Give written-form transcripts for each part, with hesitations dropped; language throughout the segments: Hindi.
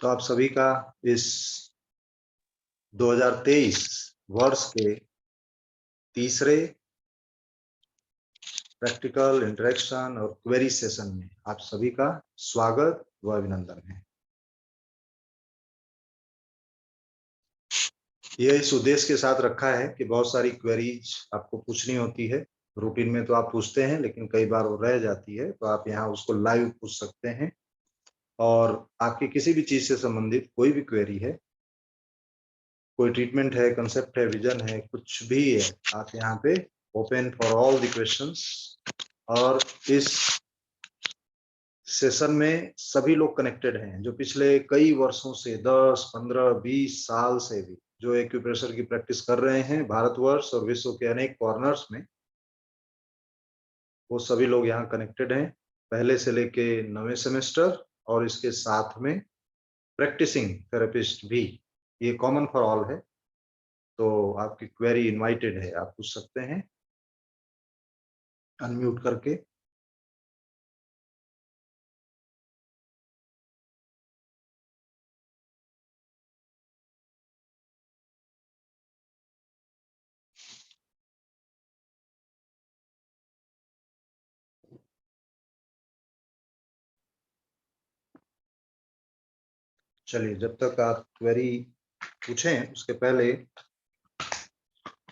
तो आप सभी का इस 2023 वर्ष के तीसरे प्रैक्टिकल इंटरेक्शन और क्वेरी सेशन में आप सभी का स्वागत व अभिनंदन है। यह इस उद्देश्य के साथ रखा है कि बहुत सारी क्वेरीज आपको पूछनी होती है। रूटीन में तो आप पूछते हैं, लेकिन कई बार वो रह जाती है, तो आप यहाँ उसको लाइव पूछ सकते हैं। और आपकी किसी भी चीज से संबंधित कोई भी क्वेरी है, कोई ट्रीटमेंट है, कंसेप्ट है, विजन है, कुछ भी है, आप यहाँ पे open for all the questions. और इस सेशन में सभी लोग कनेक्टेड हैं जो पिछले कई वर्षों से 10, 15, 20 साल से भी जो एक्यूप्रेशर की प्रैक्टिस कर रहे हैं भारतवर्ष और विश्व के अनेक कॉर्नर्स में, वो सभी लोग यहाँ कनेक्टेड हैं, पहले से लेके 9वें सेमेस्टर और इसके साथ में प्रैक्टिसिंग थेरेपिस्ट भी। ये कॉमन फॉर ऑल है। तो आपकी क्वेरी इनवाइटेड है, आप पूछ सकते हैं अनम्यूट करके। चलिए, जब तक आप क्वेरी पूछें उसके पहले,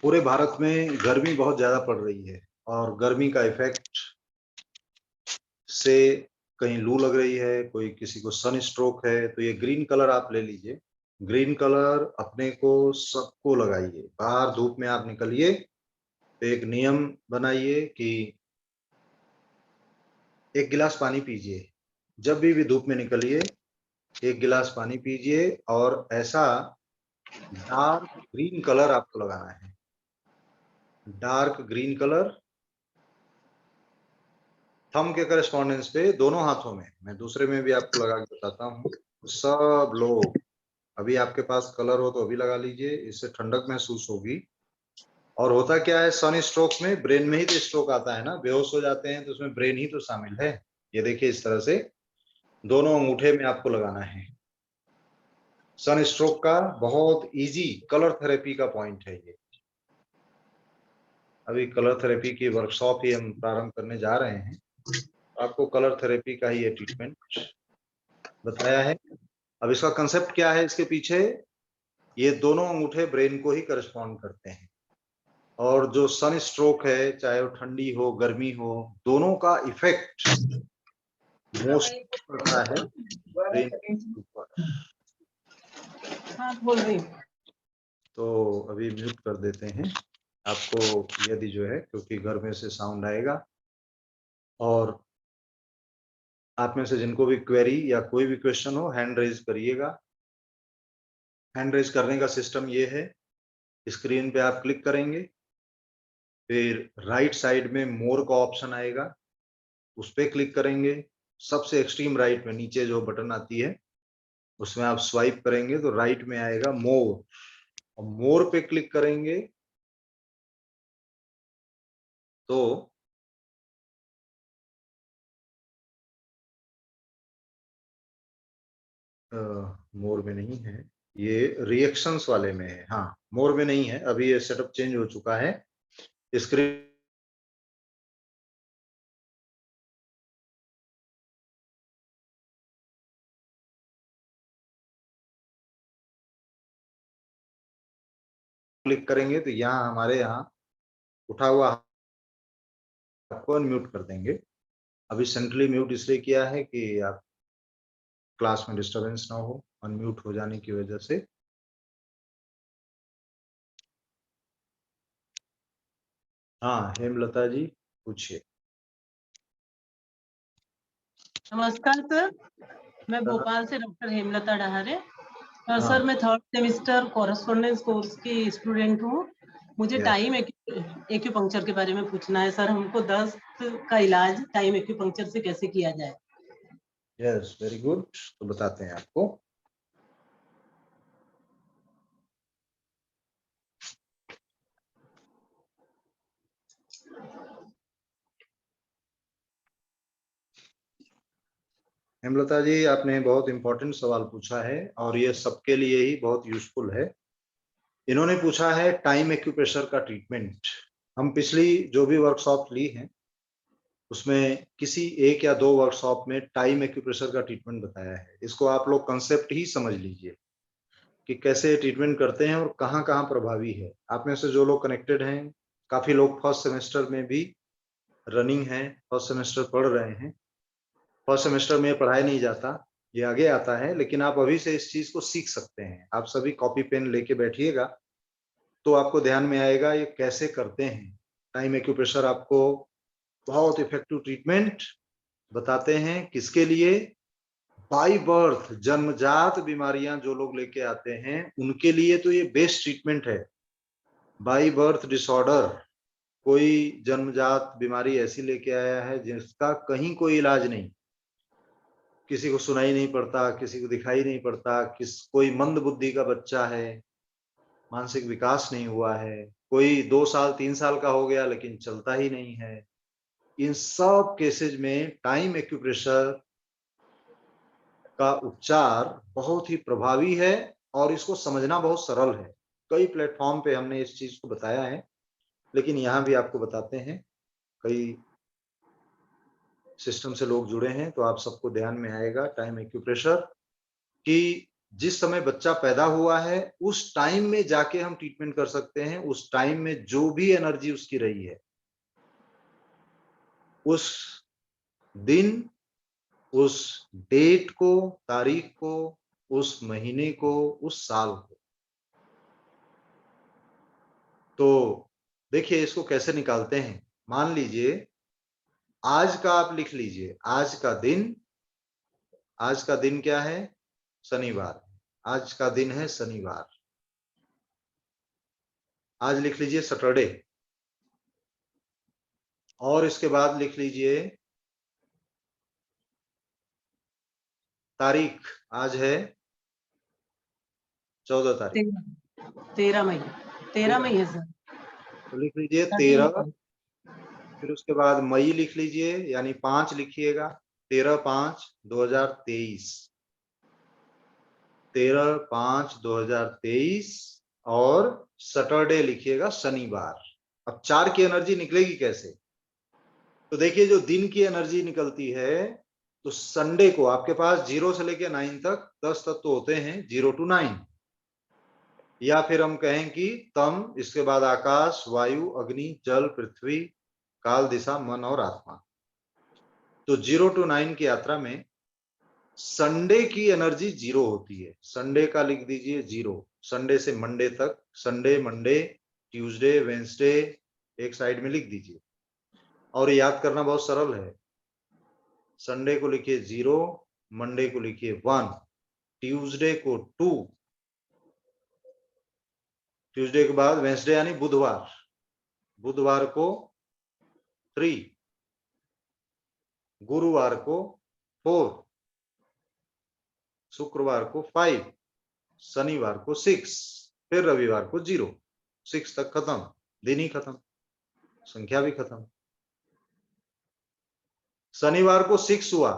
पूरे भारत में गर्मी बहुत ज्यादा पड़ रही है और गर्मी का इफेक्ट से कहीं लू लग रही है, कोई किसी को सन स्ट्रोक है। तो ये ग्रीन कलर आप ले लीजिए। ग्रीन कलर अपने को सबको लगाइए। बाहर धूप में आप निकलिए तो एक नियम बनाइए कि 1 गिलास पानी पीजिए। जब भी धूप में निकलिए 1 गिलास पानी पीजिए और ऐसा डार्क ग्रीन कलर आपको लगाना है। डार्क ग्रीन कलर थंब के करस्पॉन्डेंस पे दोनों हाथों में, मैं दूसरे में भी आपको लगा के बताता हूँ। सब लोग, अभी आपके पास कलर हो तो अभी लगा लीजिए, इससे ठंडक महसूस होगी। और होता क्या है, सन स्ट्रोक में ब्रेन में ही तो स्ट्रोक आता है ना, बेहोश हो जाते हैं तो उसमें ब्रेन ही तो शामिल है। ये देखिए, इस तरह से दोनों अंगूठे में आपको लगाना है। सन स्ट्रोक का बहुत इजी कलर थेरेपी का पॉइंट है ये। अभी कलर थेरेपी की वर्कशॉप ही हम प्रारंभ करने जा रहे हैं। आपको कलर थेरेपी का ही ये ट्रीटमेंट बताया है। अब इसका कंसेप्ट क्या है इसके पीछे, ये दोनों अंगूठे ब्रेन को ही करस्पॉन्ड करते हैं। और जो सन स्ट्रोक है, चाहे वो ठंडी हो गर्मी हो, दोनों का इफेक्ट मोस्ट पड़ता है ब्रेन के ऊपर। तो अभी म्यूट कर देते हैं आपको, यदि जो है, क्योंकि घर में से साउंड आएगा। और आप में से जिनको भी क्वेरी या कोई भी क्वेश्चन हो, हैंड रेज करिएगा। हैंड रेज करने का सिस्टम ये है, स्क्रीन पे आप क्लिक करेंगे, फिर राइट साइड में मोर का ऑप्शन आएगा, उस पर क्लिक करेंगे। सबसे एक्सट्रीम राइट में नीचे जो बटन आती है उसमें आप स्वाइप करेंगे तो राइट में आएगा मोर, और मोर पे क्लिक करेंगे तो मोर में नहीं है, ये रिएक्शंस वाले में है। हाँ, मोर में नहीं है, अभी ये सेटअप चेंज हो चुका है। स्क्रीन क्लिक करेंगे तो यहाँ हमारे यहाँ उठा हुआ आपको अनम्यूट कर देंगे। अभी सेंट्रली म्यूट इसलिए किया है कि आप क्लास में डिस्टरबेंस ना हो अनम्यूट हो जाने की वजह से। हाँ, हेमलता जी पूछिए। नमस्कार सर, मैं भोपाल से डॉक्टर हेमलता डहारे। हाँ। सर, मैं 3rd सेमेस्टर कॉरेस्पॉन्डेंस कोर्स की स्टूडेंट हूँ। मुझे टाइम एक्यूपंक्चर के बारे में पूछना है सर। हमको दस्त का इलाज टाइम एक्यूपंक्चर से कैसे किया जाए? Yes, very good. तो बताते हैं आपको। हेमलता जी, आपने बहुत इंपॉर्टेंट सवाल पूछा है और ये सबके लिए ही बहुत यूजफुल है। इन्होंने पूछा है टाइम एक्यूप्रेशर का ट्रीटमेंट। हम पिछली जो भी वर्कशॉप ली हैं उसमें किसी एक या दो वर्कशॉप में टाइम एक्यूप्रेशर का ट्रीटमेंट बताया है। इसको आप लोग कंसेप्ट ही समझ लीजिए कि कैसे ट्रीटमेंट करते हैं और कहाँ कहाँ प्रभावी है। आप में से जो लोग कनेक्टेड हैं, काफी लोग फर्स्ट सेमेस्टर में भी रनिंग है, फर्स्ट सेमेस्टर पढ़ रहे हैं। फर्स्ट सेमेस्टर में पढ़ाया नहीं जाता, ये आगे आता है, लेकिन आप अभी से इस चीज को सीख सकते हैं। आप सभी कॉपी पेन लेके बैठिएगा तो आपको ध्यान में आएगा ये कैसे करते हैं। टाइम एक्यूप्रेशर आपको बहुत इफेक्टिव ट्रीटमेंट बताते हैं। किसके लिए? बाय बर्थ जन्मजात बीमारियां जो लोग लेके आते हैं उनके लिए तो ये बेस्ट ट्रीटमेंट है। बाय बर्थ डिसऑर्डर, कोई जन्मजात बीमारी ऐसी लेके आया है जिसका कहीं कोई इलाज नहीं, किसी को सुनाई नहीं पड़ता, किसी को दिखाई नहीं पड़ता, कोई मंद बुद्धि का बच्चा है, मानसिक विकास नहीं हुआ है, कोई 2 साल 3 साल का हो गया लेकिन चलता ही नहीं है। इन सब केसेज में टाइम एक्यूप्रेशर का उपचार बहुत ही प्रभावी है और इसको समझना बहुत सरल है। कई प्लेटफॉर्म पे हमने इस चीज को बताया है, लेकिन यहाँ भी आपको बताते हैं। कई सिस्टम से लोग जुड़े हैं तो आप सबको ध्यान में आएगा टाइम एक्यूप्रेशर कि जिस समय बच्चा पैदा हुआ है उस टाइम में जाके हम ट्रीटमेंट कर सकते हैं। उस टाइम में जो भी एनर्जी उसकी रही है, उस दिन, उस डेट को, तारीख को, उस महीने को, उस साल को। तो देखिए इसको कैसे निकालते हैं। मान लीजिए आज का आप लिख लीजिए, आज का दिन क्या है? शनिवार। आज का दिन है शनिवार। आज लिख लीजिए सैटरडे, और इसके बाद लिख लीजिए तारीख। आज है 14 तारीख। 13 मई, 13 मई है सर। तो लिख लीजिए 13 13, फिर उसके बाद मई लिख लीजिए, यानी 5 लिखिएगा। 13/5/2023, 13/5/2023, और सैटरडे लिखिएगा शनिवार। अब 4 की एनर्जी निकलेगी कैसे? तो देखिए जो दिन की एनर्जी निकलती है, तो संडे को आपके पास 0 से लेकर 9 तक 10 तत्व होते हैं, 0 to 9। या फिर हम कहें कि तम, इसके बाद आकाश, वायु, अग्नि, जल, पृथ्वी, काल, दिशा, मन और आत्मा। तो 0 to 9 की यात्रा में संडे की एनर्जी 0 होती है। संडे का लिख दीजिए 0। संडे से मंडे तक, संडे, मंडे, ट्यूसडे, वेंसडे एक साइड में लिख दीजिए। और याद करना बहुत सरल है। संडे को लिखिए 0, मंडे को लिखिए 1, ट्यूसडे को 2, ट्यूसडे के बाद वेंसडे यानी बुधवार, बुधवार को 3, गुरुवार को 4, शुक्रवार को 5, शनिवार को 6, फिर रविवार को 0। 6 तक खत्म, दिन ही खत्म, संख्या भी खत्म। शनिवार को 6 हुआ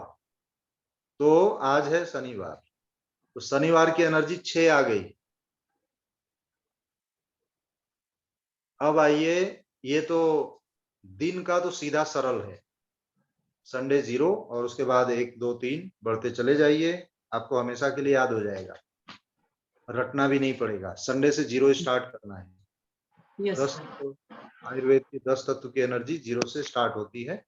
तो आज है शनिवार, तो शनिवार की एनर्जी 6 आ गई। अब आइए, ये तो दिन का तो सीधा सरल है। संडे 0 और उसके बाद 1 2 3 बढ़ते चले जाइए, आपको हमेशा के लिए याद हो जाएगा, रटना भी नहीं पड़ेगा। संडे से 0 स्टार्ट करना है। Yes 10 sir. आयुर्वेद की 10 तत्व की एनर्जी 0 से स्टार्ट होती है,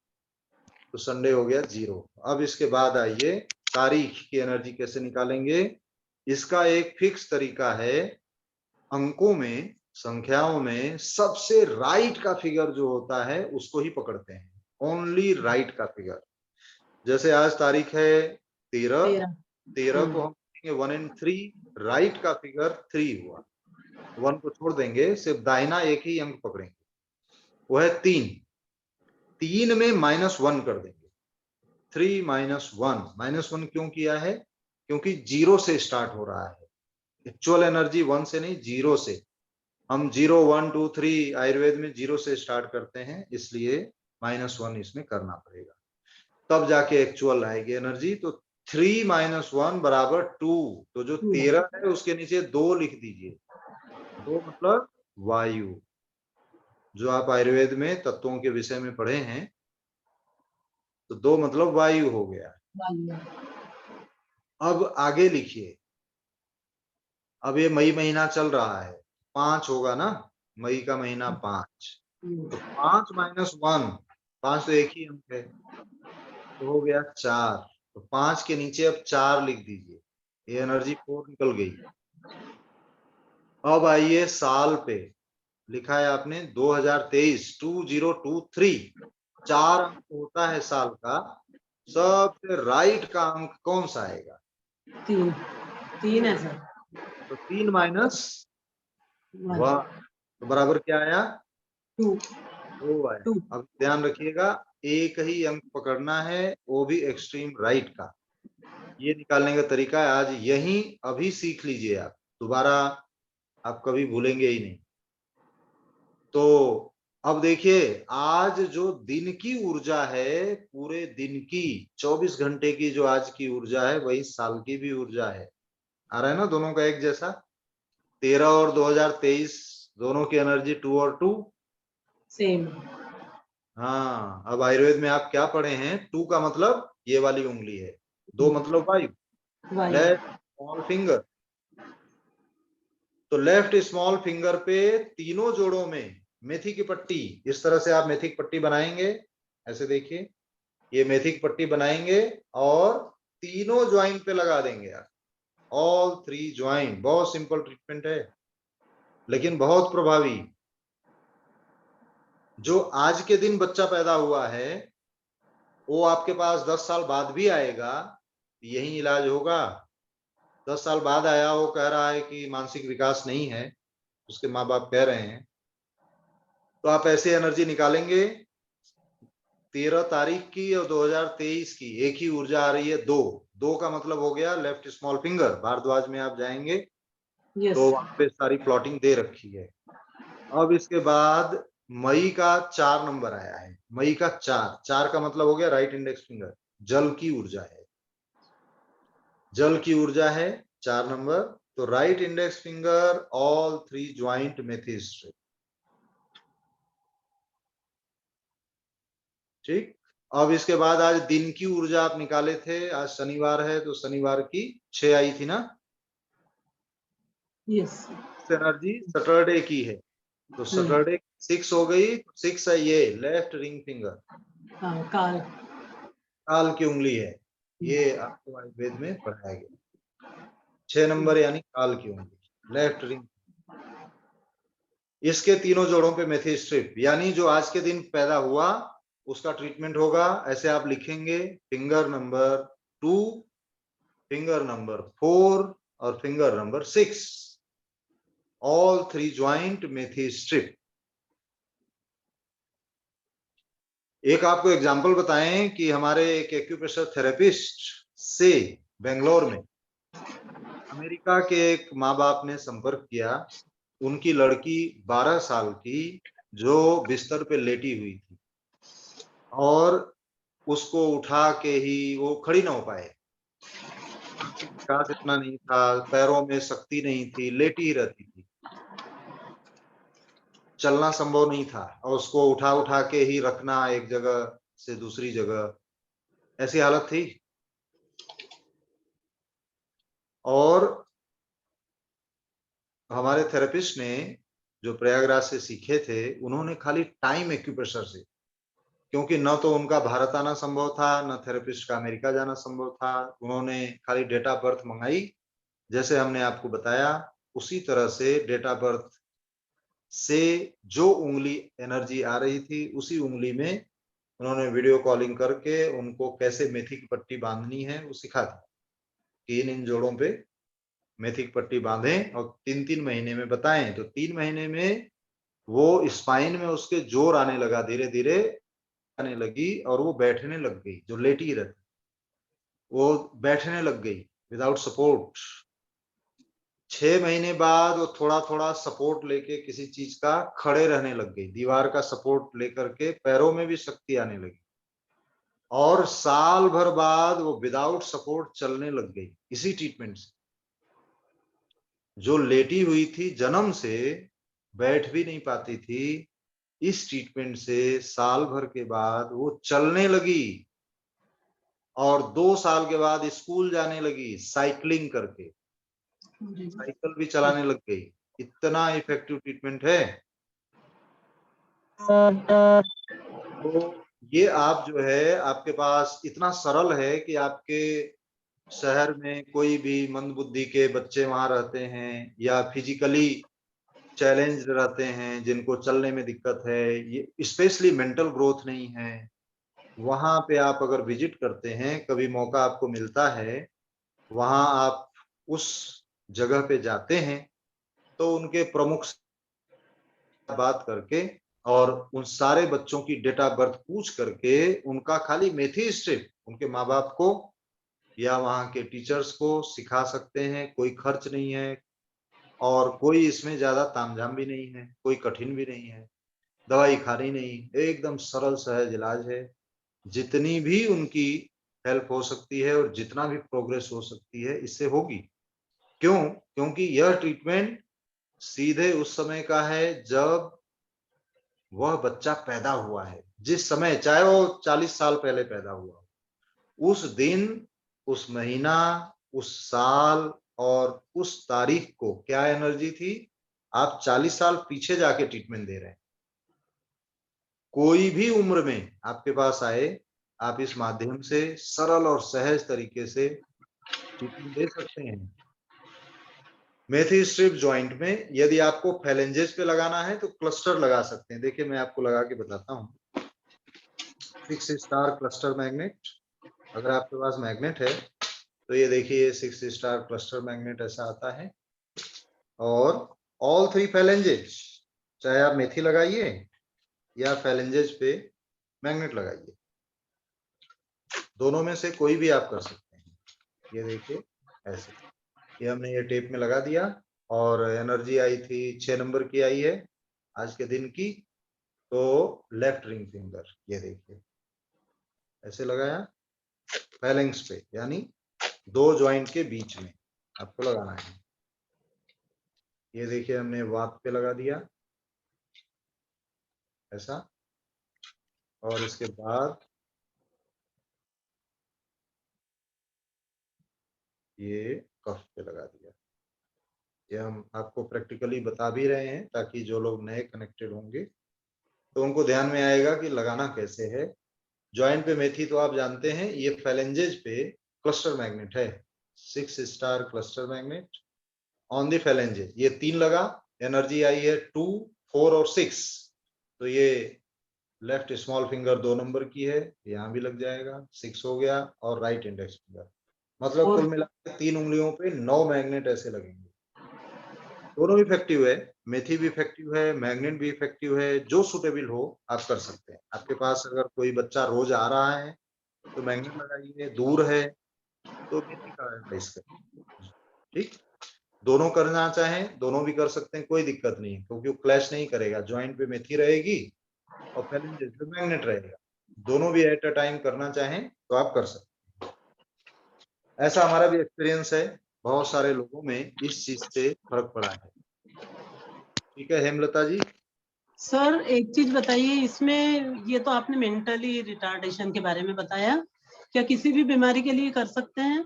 तो संडे हो गया 0। अब इसके बाद आइए तारीख की एनर्जी कैसे निकालेंगे। इसका एक फिक्स तरीका है। अंकों में, संख्याओं में सबसे राइट का फिगर जो होता है उसको ही पकड़ते हैं, ओनली राइट का फिगर। जैसे आज तारीख है 13, 13 को हम 1 and 3, राइट का फिगर 3 हुआ। 1 को छोड़ देंगे, सिर्फ दाहिना एक ही अंक पकड़ेंगे, वो है 3। 3 में -1 कर देंगे। 3 -1, -1 क्यों किया है? क्योंकि 0 से स्टार्ट हो रहा है। एक्चुअल एनर्जी 1 से नहीं, 0 से। हम 0 1 2 3 आयुर्वेद में 0 से स्टार्ट करते हैं, इसलिए -1 इसमें करना पड़ेगा, तब जाके एक्चुअल आएगी एनर्जी। तो 3 माइनस 1 बराबर 2। तो जो 13 है उसके नीचे 2 लिख दीजिए। 2 मतलब वायु। जो आप आयुर्वेद में तत्वों के विषय में पढ़े हैं, तो 2 मतलब वायु हो गया। अब आगे लिखिए। अब ये मई महीना चल रहा है, 5 होगा ना, मई का महीना 5। तो 5 माइनस 1, 5 तो एक ही अंक है, तो हो गया 4। तो 5 के नीचे अब 4 लिख दीजिए। ये एनर्जी 4 निकल गई। अब आइए साल पे, लिखा है आपने 2023, 2023। 4 अंक होता है साल का, सबसे राइट का अंक कौन सा आएगा? 3 है सर। तो 3 माइनस 1 तो बराबर क्या आया? 2 आया। अब ध्यान रखिएगा, एक ही अंक पकड़ना है, वो भी एक्सट्रीम राइट का। ये निकालने का तरीका है, आज यही अभी सीख लीजिए आप, दोबारा आप कभी भूलेंगे ही नहीं। तो अब देखिए, आज जो दिन की ऊर्जा है, पूरे दिन की 24 घंटे की जो आज की ऊर्जा है, वही साल की भी ऊर्जा है। आ रहा है ना दोनों का एक जैसा? 13 और 2023 दोनों की एनर्जी 2 और 2 सेम। हाँ, अब आयुर्वेद में आप क्या पढ़े हैं? 2 का मतलब ये वाली उंगली है, 2 मतलब वायु, लेफ्ट स्मॉल फिंगर। तो लेफ्ट स्मॉल फिंगर पे तीनों जोड़ों में मेथी की पट्टी, इस तरह से आप मेथी की पट्टी बनाएंगे। ऐसे देखिए, ये मेथी की पट्टी बनाएंगे और तीनों ज्वाइंट पे लगा देंगे आप, ऑल 3 ज्वाइंट। बहुत सिंपल ट्रीटमेंट है, लेकिन बहुत प्रभावी। जो आज के दिन बच्चा पैदा हुआ है, वो आपके पास 10 साल बाद भी आएगा, यही इलाज होगा। 10 साल बाद आया, वो कह रहा है कि मानसिक विकास नहीं है, उसके माँ बाप कह रहे हैं, तो आप ऐसे एनर्जी निकालेंगे। 13 तारीख की और 2023 की एक ही ऊर्जा आ रही है, 2 का मतलब हो गया लेफ्ट स्मॉल फिंगर। भारद्वाज में आप जाएंगे तो वहां पे सारी प्लॉटिंग दे रखी है। अब इसके बाद मई का 4 नंबर आया है, मई का 4 का मतलब हो गया राइट इंडेक्स फिंगर। जल की ऊर्जा है, जल की ऊर्जा है 4 नंबर। तो right index finger, all 3 joint मेथी स्ट्रिप। ठीक। अब इसके बाद आज दिन की ऊर्जा आप निकाले थे, आज शनिवार है तो शनिवार की 6 आई थी ना? यस। एनर्जी सैटरडे की है, तो सैटरडे 6 हो गई। 6 है ये लेफ्ट रिंग फिंगर, काल काल की उंगली है। ये आपको आयुर्वेद में पढ़ाया गया। 6 नंबर यानी काल की उंगली, लेफ्ट रिंग। इसके तीनों जोड़ों पे मेथी स्ट्रिप, यानी जो आज के दिन पैदा हुआ उसका ट्रीटमेंट होगा। ऐसे आप लिखेंगे, फिंगर नंबर 2, फिंगर नंबर 4 और फिंगर नंबर 6, ऑल 3 ज्वाइंट मेथी स्ट्रिप। एक आपको एग्जांपल बताएं कि हमारे एक एक्यूप्रेशर थेरेपिस्ट से बेंगलोर में अमेरिका के एक माँ बाप ने संपर्क किया। उनकी लड़की 12 साल की, जो बिस्तर पे लेटी हुई थी और उसको उठा के ही वो खड़ी ना हो पाए, विकास इतना नहीं था, पैरों में शक्ति नहीं थी, लेटी ही रहती थी, चलना संभव नहीं था, और उसको उठा उठा के ही रखना एक जगह से दूसरी जगह, ऐसी हालत थी। और हमारे थेरेपिस्ट ने, जो प्रयागराज से सीखे थे, उन्होंने खाली टाइम एक्यूप्रेशर से, क्योंकि न तो उनका भारत आना संभव था, न थेरेपिस्ट का अमेरिका जाना संभव था, उन्होंने खाली डेट ऑफ बर्थ मंगाई, जैसे हमने आपको बताया उसी तरह से डेट ऑफ बर्थ से जो उंगली एनर्जी आ रही थी, उसी उंगली में उन्होंने वीडियो कॉलिंग करके उनको कैसे मेथी की पट्टी बांधनी है वो सिखा दिया कि इन जोड़ों पे मेथी की पट्टी बांधें और 3-3 महीने में बताएं। तो 3 महीने में वो स्पाइन में उसके जोर आने लगा, धीरे धीरे आने लगी, और वो बैठने लग गई, जो लेटी रहती वो बैठने लग गई विदाउट सपोर्ट। 6 महीने बाद वो थोड़ा थोड़ा सपोर्ट लेके किसी चीज का खड़े रहने लग गई, दीवार का सपोर्ट लेकर के पैरों में भी शक्ति आने लगी। और साल भर बाद वो विदाउट सपोर्ट चलने लग गई इसी ट्रीटमेंट से। जो लेटी हुई थी जन्म से, बैठ भी नहीं पाती थी, इस ट्रीटमेंट से साल भर के बाद वो चलने लगी और 2 साल के बाद स्कूल जाने लगी, साइकिलिंग करके साइकिल भी चलाने लग गई। इतना इफेक्टिव ट्रीटमेंट है। तो ये आप जो है, आपके पास इतना सरल है कि आपके शहर में कोई भी मंदबुद्धि के बच्चे वहां रहते हैं या फिजिकली चैलेंज रहते हैं, जिनको चलने में दिक्कत है, ये स्पेशली मेंटल ग्रोथ नहीं है, वहां पे आप अगर विजिट करते हैं, कभी मौका आपको मिलता है, वहां आप उस जगह पे जाते हैं, तो उनके प्रमुख से बात करके और उन सारे बच्चों की डेट ऑफ बर्थ पूछ करके उनका खाली मेथी स्ट्रिप उनके माँ बाप को या वहाँ के टीचर्स को सिखा सकते हैं। कोई खर्च नहीं है और कोई इसमें ज्यादा तामझाम भी नहीं है, कोई कठिन भी नहीं है, दवाई खानी नहीं, एकदम सरल सहज इलाज है। जितनी भी उनकी हेल्प हो सकती है और जितना भी प्रोग्रेस हो सकती है इससे होगी। क्यों? क्योंकि यह ट्रीटमेंट सीधे उस समय का है जब वह बच्चा पैदा हुआ है। जिस समय, चाहे वो 40 साल पहले पैदा हुआ, उस दिन, उस महीना, उस साल और उस तारीख को क्या एनर्जी थी, आप 40 साल पीछे जाके ट्रीटमेंट दे रहे हैं। कोई भी उम्र में आपके पास आए, आप इस माध्यम से सरल और सहज तरीके से ट्रीटमेंट दे सकते हैं। मेथी स्ट्रिप जॉइंट में यदि आपको फैलेंजेस पे लगाना है तो क्लस्टर लगा सकते हैं। देखिए मैं आपको लगा के बताता हूँ। 6 स्टार क्लस्टर मैग्नेट, अगर आपके पास मैग्नेट है तो ये देखिए 6 स्टार क्लस्टर मैग्नेट ऐसा आता है। और ऑल 3 फैलेंजेस, चाहे आप मेथी लगाइए या फैलेंजेस पे मैग्नेट लगाइए, दोनों में से कोई भी आप कर सकते हैं। ये देखिए ऐसे, ये हमने ये टेप में लगा दिया और एनर्जी आई थी 6 नंबर की आई है आज के दिन की। तो लेफ्ट रिंग फिंगर, ये देखिए ऐसे लगाया फैलेंक्स पे, यानी 2 जॉइंट के बीच में आपको लगाना है। ये देखिए हमने वात पे लगा दिया ऐसा, और इसके बाद ये कफ पे लगा दिया। ये हम आपको प्रैक्टिकली बता भी रहे हैं ताकि जो लोग नए कनेक्टेड होंगे तो उनको ध्यान में आएगा कि लगाना कैसे है। जॉइंट पे मेथी तो आप जानते हैं, ये फैलेंजेज पे क्लस्टर मैग्नेट है, 6 star cluster magnet on the phalanges. ये 3 लगा, एनर्जी आई है 2, 4 और 6। तो ये लेफ्ट स्मॉल फिंगर 2 नंबर की है, यहाँ भी लग जाएगा, 6 हो गया, और राइट इंडेक्स फिंगर, मतलब कुल मिलाकर 3 उंगलियों पे 9 मैग्नेट ऐसे लगेंगे। दोनों इफेक्टिव है, मेथी भी इफेक्टिव है, मैग्नेट भी इफेक्टिव है, जो सुटेबल हो आप कर सकते हैं। आपके पास अगर कोई बच्चा रोज आ रहा है तो मैग्नेट लगाइए, दूर है तो मेथी का एडवाइस करिए। ठीक, दोनों करना चाहें दोनों भी कर सकते हैं, कोई दिक्कत नहीं है, क्योंकि वो क्लैश नहीं करेगा। जॉइंट पे मेथी रहेगी और फैलेंजेस पे मैग्नेट रहेगा, दोनों भी एट अ टाइम करना चाहें तो आप कर सकते हैं। ऐसा हमारा भी एक्सपीरियंस है, बहुत सारे लोगों में इस चीज से फर्क पड़ा है। ठीक है हेमलता जी। सर एक चीज बताइए, इसमें ये तो आपने मेंटली रिटार्डेशन के बारे में बताया, क्या किसी भी बीमारी के लिए कर सकते हैं?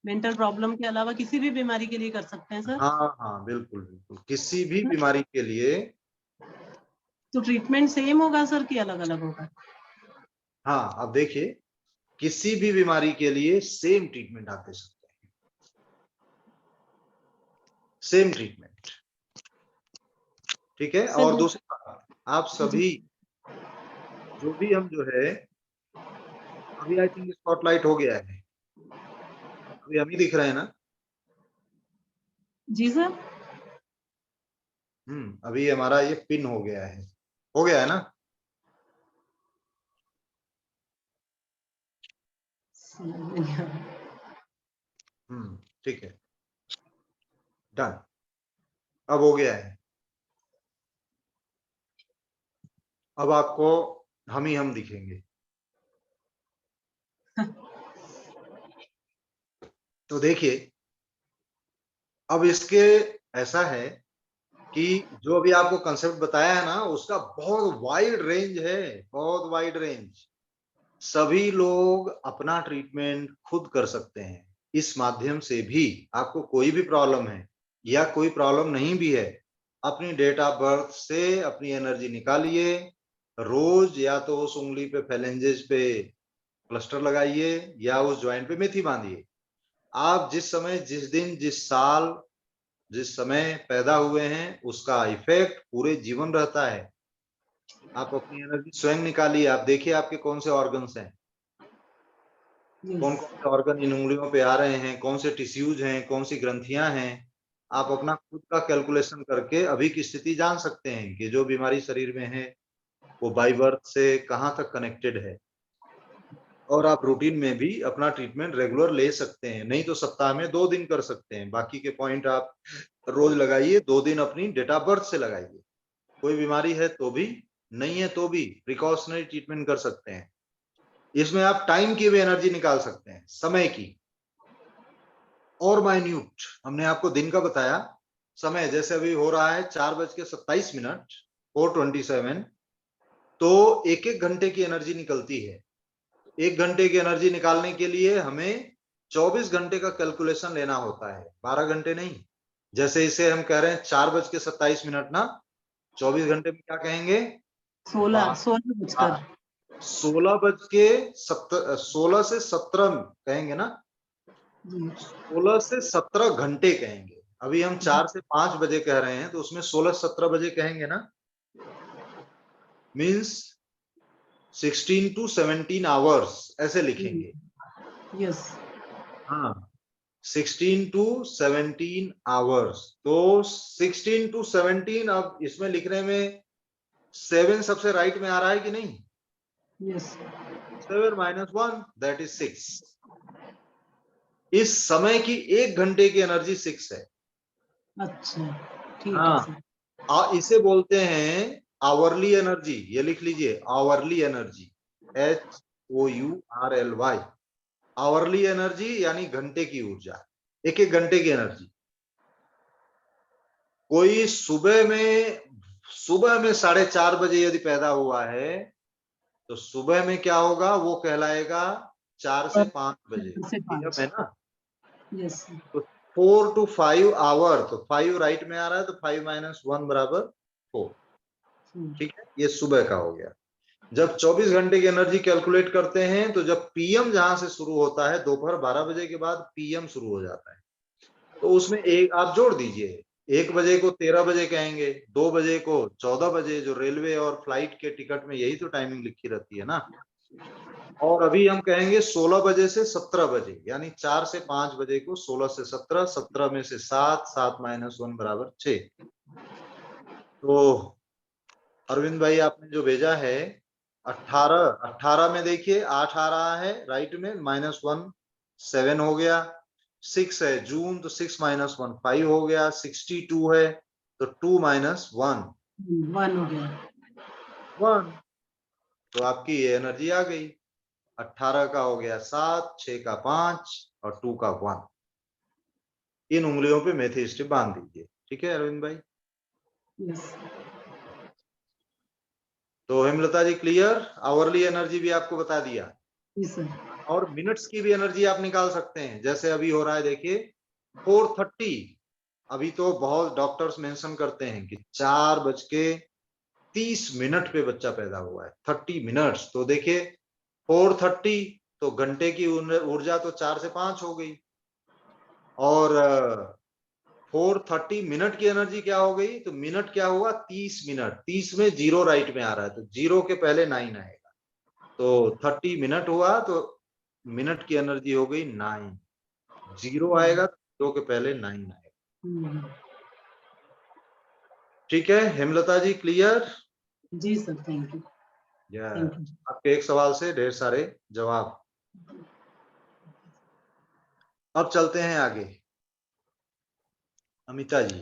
मेंटल प्रॉब्लम के अलावा किसी भी बीमारी के लिए कर सकते हैं सर? हाँ हाँ बिल्कुल बिल्कुल, किसी भी बीमारी के लिए। तो ट्रीटमेंट सेम होगा सर कि अलग अलग होगा? हाँ अब देखिए, किसी भी बीमारी के लिए सेम ट्रीटमेंट आप दे सकते हैं, सेम ट्रीटमेंट। ठीक है, सर और दूसरी बात, आप जी सभी जो भी हम जो है, अभी आई थिंक स्पॉटलाइट हो गया है, अभी हम ही दिख रहे हैं ना? जी सर। अभी हमारा ये पिन हो गया है, हो गया है ना? ठीक है, डन, अब हो गया है। अब आपको हम दिखेंगे। तो देखिए, अब इसके ऐसा है कि जो अभी आपको कंसेप्ट बताया है ना, उसका बहुत वाइड रेंज है, बहुत वाइड रेंज। सभी लोग अपना ट्रीटमेंट खुद कर सकते हैं। इस माध्यम से भी आपको कोई भी प्रॉब्लम है या कोई प्रॉब्लम नहीं भी है, अपनी डेट ऑफ बर्थ से अपनी एनर्जी निकालिए। रोज या तो उस उंगली पे फैलेंजेस पे प्लास्टर लगाइए या उस ज्वाइंट पे मेथी बांधिए। आप जिस समय, जिस दिन, जिस साल, जिस समय पैदा हुए हैं, उसका इफेक्ट पूरे जीवन रहता है। आप अपनी एनर्जी स्वयं निकालिए। आप देखिए आपके कौन से ऑर्गन्स हैं, कौन कौन से ऑर्गन इन उंगलियों पे आ रहे हैं, कौन से टिश्यूज हैं, कौन सी ग्रंथियां हैं। आप अपना खुद का कैलकुलेशन करके अभी की स्थिति जान सकते हैं कि जो बीमारी शरीर में है वो बाय बर्थ से कहाँ तक कनेक्टेड है। और आप रूटीन में भी अपना ट्रीटमेंट रेगुलर ले सकते हैं। नहीं तो सप्ताह में 2 दिन कर सकते हैं, बाकी के पॉइंट आप रोज लगाइए। 2 दिन अपनी डेट ऑफ बर्थ से लगाइए। कोई बीमारी है तो भी, नहीं है तो भी प्रिकॉशनरी ट्रीटमेंट कर सकते हैं। इसमें आप टाइम की भी एनर्जी निकाल सकते हैं, समय की और माइन्यूट। हमने आपको दिन का बताया, समय जैसे अभी हो रहा है 4:27 4:27, तो एक एक घंटे की एनर्जी निकलती है। 1 घंटे की एनर्जी निकालने के लिए हमें 24 घंटे का कैलकुलेशन लेना होता है, 12 घंटे नहीं। जैसे इसे हम कह रहे हैं 4:27 ना, 24 घंटे में क्या कहेंगे? 16 बजकर 16 से 17 कहेंगे ना, 16 से 17 घंटे कहेंगे। अभी हम 4 से 5 बजे कह रहे हैं, तो उसमें 16 से 17 बजे कहेंगे ना, मीन्स 16 to 17 आवर्स ऐसे लिखेंगे। यस। हाँ, 16 to 17 आवर्स। तो 16 to 17, अब इसमें लिखने में 7 सबसे राइट में आ रहा है कि नहीं? यस। 7 - 1 that is 6। इस समय की 1 घंटे की एनर्जी 6 है। अच्छा, ठीक है हाँ, सर। इसे बोलते हैं आवरली एनर्जी। ये लिख लीजिए, hourly energy, HOURLY। Hourly energy यानी घंटे की ऊर्जा, एक एक घंटे की एनर्जी। कोई सुबह में 4:30 बजे यदि पैदा हुआ है, तो सुबह में क्या होगा? वो कहलाएगा 4 से 5 बजे, से PM है 5। ना। यस। तो 4 to 5 आवर, तो 5 राइट में आ रहा है, तो 5 - 1 = 4। ठीक है, ये सुबह का हो गया। जब 24 घंटे की एनर्जी कैलकुलेट करते हैं, तो जब PM जहां से शुरू होता है, दोपहर 12 बजे के बाद PM शुरू हो जाता है, तो उसमें एक आप जोड़ दीजिए। 1 बजे को 13 बजे कहेंगे, 2 बजे को 14 बजे। जो रेलवे और फ्लाइट के टिकट में यही तो टाइमिंग लिखी रहती है ना। और अभी हम कहेंगे 16 बजे से 17 बजे, यानी 4 से 5 बजे को 16 से 17, 17 में से 7, 7 - 1 = 6। तो अरविंद भाई आपने जो भेजा है 18 में देखिए 8 आ रहा है राइट में, -1 7 हो गया। 6 है जून, तो 6 - 1 5 हो गया। 62 है तो 2 - 1 1 हो गया। 1। तो आपकी ये एनर्जी आ गई। 18 का हो गया 7, 6 का 5 और 2 का 1। इन उंगलियों पे मेथी स्ट्रिप बांध दीजिए। ठीक है अरविंद भाई। यस। तो Hemlata ji clear? Hourly energy भी आपको बता दिया। Yes sir. और मिनट्स की भी एनर्जी आप निकाल सकते हैं। जैसे अभी हो रहा है देखिए 4:30। अभी तो बहुत डॉक्टर्स मेंशन करते हैं कि 4:30 पे बच्चा पैदा हुआ है, 30 मिनट्स। तो देखिए 4:30, तो घंटे की ऊर्जा तो 4 से 5 हो गई। और 4:30 मिनट की एनर्जी क्या हो गई? तो मिनट क्या हुआ? 30 मिनट। 30 में 0 राइट में आ रहा है, तो 0 के पहले 9 आएगा। तो 30 मिनट हुआ, तो मिनट की एनर्जी हो गई 9। 0 आएगा तो 0 के पहले 9 आएगा। ठीक है हेमलता जी, क्लियर? जी sir, thank you. Thank you. आपके एक सवाल से ढेर सारे जवाब। अब चलते हैं आगे। अमिता जी।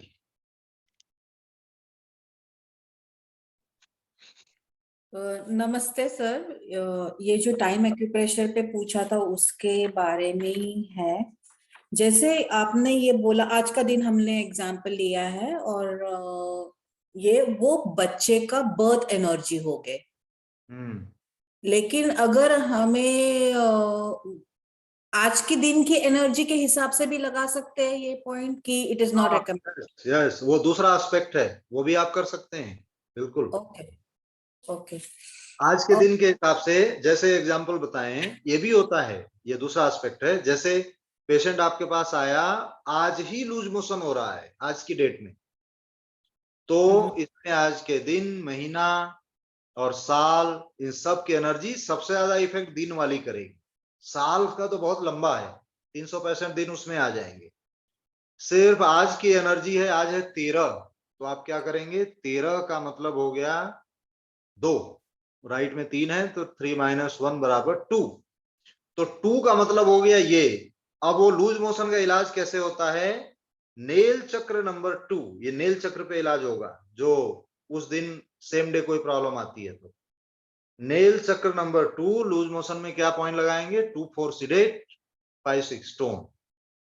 नमस्ते सर, ये जो टाइम एक्यूप्रेशर पे पूछा था उसके बारे में ही है। जैसे आपने ये बोला, आज का दिन हमने एग्जाम्पल लिया है और ये वो बच्चे का बर्थ एनर्जी हो गए। लेकिन अगर हमें आज के दिन की एनर्जी के हिसाब से भी लगा सकते हैं ये पॉइंट कि it is not recommended. Yes, वो दूसरा एस्पेक्ट है, वो भी आप कर सकते हैं, बिल्कुल। Okay okay. आज के दिन के हिसाब से, जैसे एग्जांपल बताएं, ये भी होता है, ये दूसरा एस्पेक्ट है। जैसे पेशेंट आपके पास आया, आज ही लूज मोशन हो रहा है आज की डेट में, तो इसमें आज के दिन, महीना और साल, इन सब की एनर्जी सबसे ज्यादा इफेक्ट दिन वाली करेगी। साल का तो बहुत लंबा है, 365 दिन उसमें आ जाएंगे। सिर्फ आज की एनर्जी है, आज है 13, तो आप क्या करेंगे, 13 का मतलब हो गया 2, राइट में 3 है तो 3 - 1 बराबर 2, तो 2 का मतलब हो गया ये। अब वो लूज मोशन का इलाज कैसे होता है, नेल चक्र नंबर 2, ये नेल चक्र पे इलाज होगा। जो उस दिन सेम डे कोई प्रॉब्लम आती है तो नेल चक्र नंबर 2 लूज मोशन में क्या पॉइंट लगाएंगे, 2 4 सिडेट 5 6 स्टोन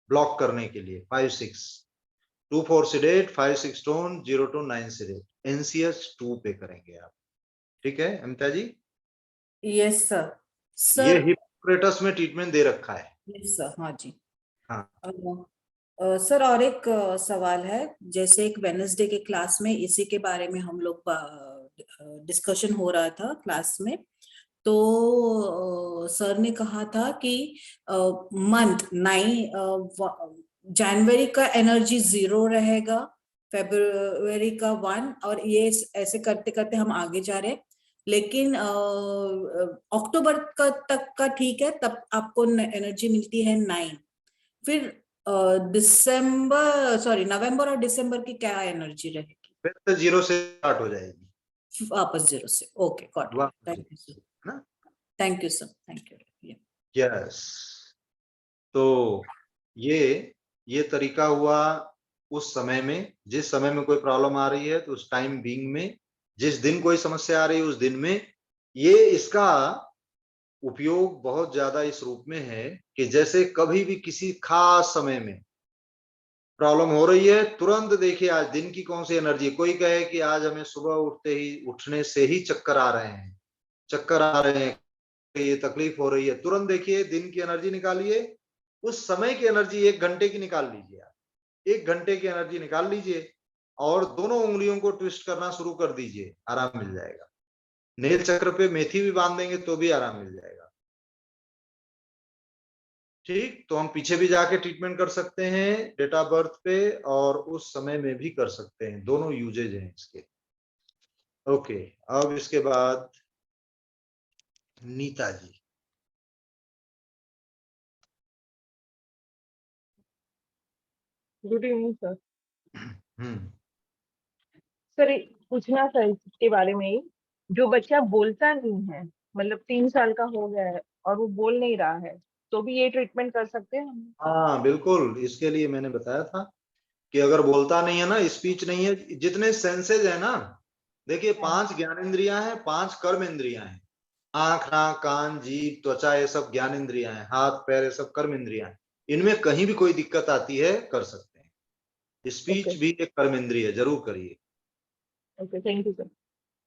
ब्लॉक करने के लिए, 5 6 2 4 sedate 5 6 tone 0 to 9 sedate, NCH 2 पे करेंगे आप। ठीक है अमिता जी? Yes sir. ये सर हिप्पोक्रेटस में ट्रीटमेंट दे रखा है। यस सर, हाँ जी। हाँ सर और एक सवाल है। जैसे एक वेडनेसडे के क्लास में इसी के बारे में हम लोग डिस्कशन हो रहा था क्लास में, तो सर ने कहा था कि मंथ 9 जनवरी का एनर्जी 0 रहेगा, फरवरी का 1, और ये ऐसे करते करते हम आगे जा रहे हैं। लेकिन अक्टूबर का तक का ठीक है, तब आपको एनर्जी मिलती है 9। फिर नवंबर और दिसंबर की क्या एनर्जी रहेगी? फिर से 0 से स्टार्ट हो जाएगी, वापस 0 से। Okay, got it. Thank you sir. ना? Thank you sir, thank you. Yes, तो ये तरीका हुआ उस समय में, जिस समय में कोई प्रॉब्लम आ रही है तो उस टाइम बीइंग में, जिस दिन कोई समस्या आ रही है उस दिन में। ये इसका उपयोग बहुत ज्यादा इस रूप में है कि जैसे कभी भी किसी खास समय में प्रॉब्लम हो रही है, तुरंत देखिए आज दिन की कौन सी एनर्जी है। कोई कहे कि आज हमें सुबह उठने से ही चक्कर आ रहे हैं, ये तकलीफ हो रही है, तुरंत देखिए दिन की एनर्जी निकालिए, उस समय की एनर्जी 1 घंटे की निकाल लीजिए आप, 1 घंटे की एनर्जी निकाल लीजिए और दोनों उंगलियों को ट्विस्ट करना शुरू कर दीजिए, आराम मिल जाएगा। नेल चक्र पे मेथी भी बांध देंगे तो भी आराम मिल जाएगा। ठीक, तो हम पीछे भी जाके ट्रीटमेंट कर सकते हैं डेट ऑफ बर्थ पे, और उस समय में भी कर सकते हैं, दोनों यूजेज हैं इसके। ओके, अब इसके बाद Nita ji. Good evening sir. Hmm, sir पूछना था इसके बारे में ही, जो बच्चा बोलता नहीं है, मतलब 3 साल का हो गया है और वो बोल नहीं रहा है, तो भी ये ट्रीटमेंट कर सकते हैं हम? हाँ बिल्कुल, इसके लिए मैंने बताया था कि अगर बोलता नहीं है ना, स्पीच नहीं है, जितने सेंसेज है ना, देखिए 5 ज्ञानेंद्रियां हैं, 5 कर्म इंद्रियां हैं। आंख, नाक, कान, जीभ, त्वचा, ये सब ज्ञान इंद्रियां हैं। हाथ पैर, ये सब कर्म इंद्रियां हैं। इनमें कहीं भी कोई दिक्कत आती है कर सकते हैं। स्पीच भी एक कर्म इंद्रिय है, जरूर करिए। Okay, thank you sir.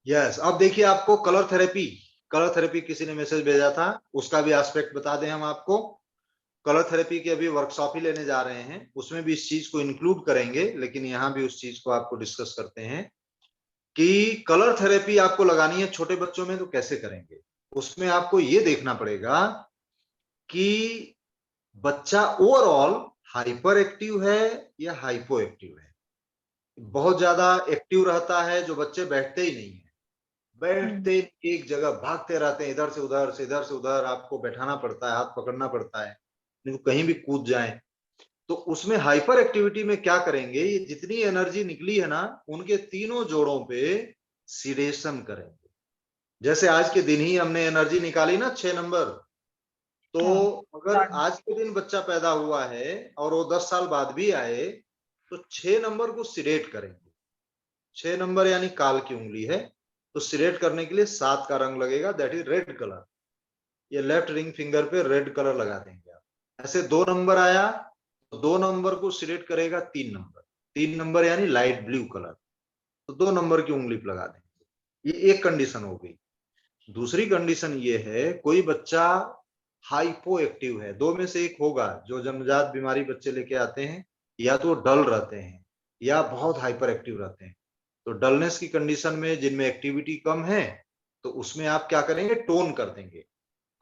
Yes, अब देखिए आपको कलर थेरेपी किसी ने मैसेज भेजा था, उसका भी एस्पेक्ट बता दें हम आपको। कलर थेरेपी के अभी वर्कशॉप ही लेने जा रहे हैं, उसमें भी इस चीज को इंक्लूड करेंगे, लेकिन यहाँ भी उस चीज को आपको डिस्कस करते हैं कि कलर थेरेपी आपको लगानी है छोटे बच्चों में तो कैसे करेंगे। उसमें आपको ये देखना पड़ेगा कि बच्चा ओवरऑल हाइपर एक्टिव है या हाइपो एक्टिव है। बहुत ज्यादा एक्टिव रहता है जो बच्चे बैठते ही नहीं है, बैठते एक जगह भागते रहते हैं, इधर से उधर से इधर से उधर, आपको बैठाना पड़ता है, हाथ पकड़ना पड़ता है, नहीं तो कहीं भी कूद जाए। तो उसमें हाइपर एक्टिविटी में क्या करेंगे, ये जितनी एनर्जी निकली है ना, उनके तीनों जोड़ों पे सिडेशन करेंगे। जैसे आज के दिन ही हमने एनर्जी निकाली ना 6 नंबर, तो अगर आज के दिन बच्चा पैदा हुआ है और वो 10 साल बाद भी आए तो 6 नंबर को सिडेट करेंगे। 6 नंबर यानी काल की उंगली है, तो सिलेक्ट करने के लिए 7 का रंग लगेगा, दैट इज रेड कलर। ये लेफ्ट रिंग फिंगर पे रेड कलर लगा देंगे आप। ऐसे 2 नंबर आया तो 2 नंबर को सिलेक्ट करेगा 3 नंबर, 3 नंबर यानी लाइट ब्लू कलर, तो 2 नंबर की उंगली पे लगा देंगे। ये एक कंडीशन हो गई। दूसरी कंडीशन ये है, कोई बच्चा हाइपो एक्टिव है, 2 में से एक होगा, जो जन्मजात बीमारी बच्चे लेके आते हैं, या तो डल रहते हैं या बहुत हाइपर एक्टिव रहते हैं। तो डलनेस की कंडीशन में जिनमें एक्टिविटी कम है, तो उसमें आप क्या करेंगे, टोन कर देंगे।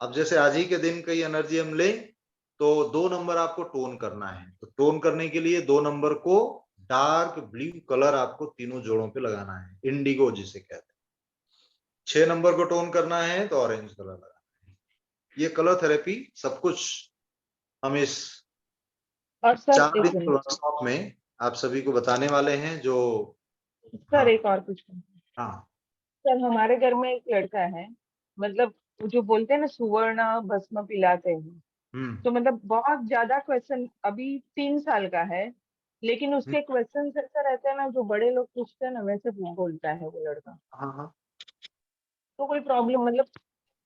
अब जैसे आज ही के दिन कई एनर्जी हम लें तो 2 नंबर आपको टोन करना है, तो टोन करने के लिए 2 नंबर को डार्क ब्लू कलर आपको तीनों जोड़ों पे लगाना है, इंडिगो जिसे कहते हैं। 6 नंबर को टोन करना है तो ऑरेंज कलर लगाना है। ये कलर थेरेपी सब कुछ हम इस और सर 4 एक दिन के मिनट वर्कशॉप में आप सभी को बताने वाले हैं। जो सर, हाँ एक और कुछ हाँ सर, हमारे घर में एक लड़का है, मतलब वो जो बोलते हैं ना सुवर्ण भस्म पिलाते हैं, तो मतलब बहुत ज्यादा क्वेश्चन, अभी 3 साल का है, लेकिन उसके क्वेश्चन ऐसा रहते हैं ना, जो बड़े लोग पूछते हैं ना वैसे बोलता है वो लड़का। हाँ हाँ तो कोई प्रॉब्लम, मतलब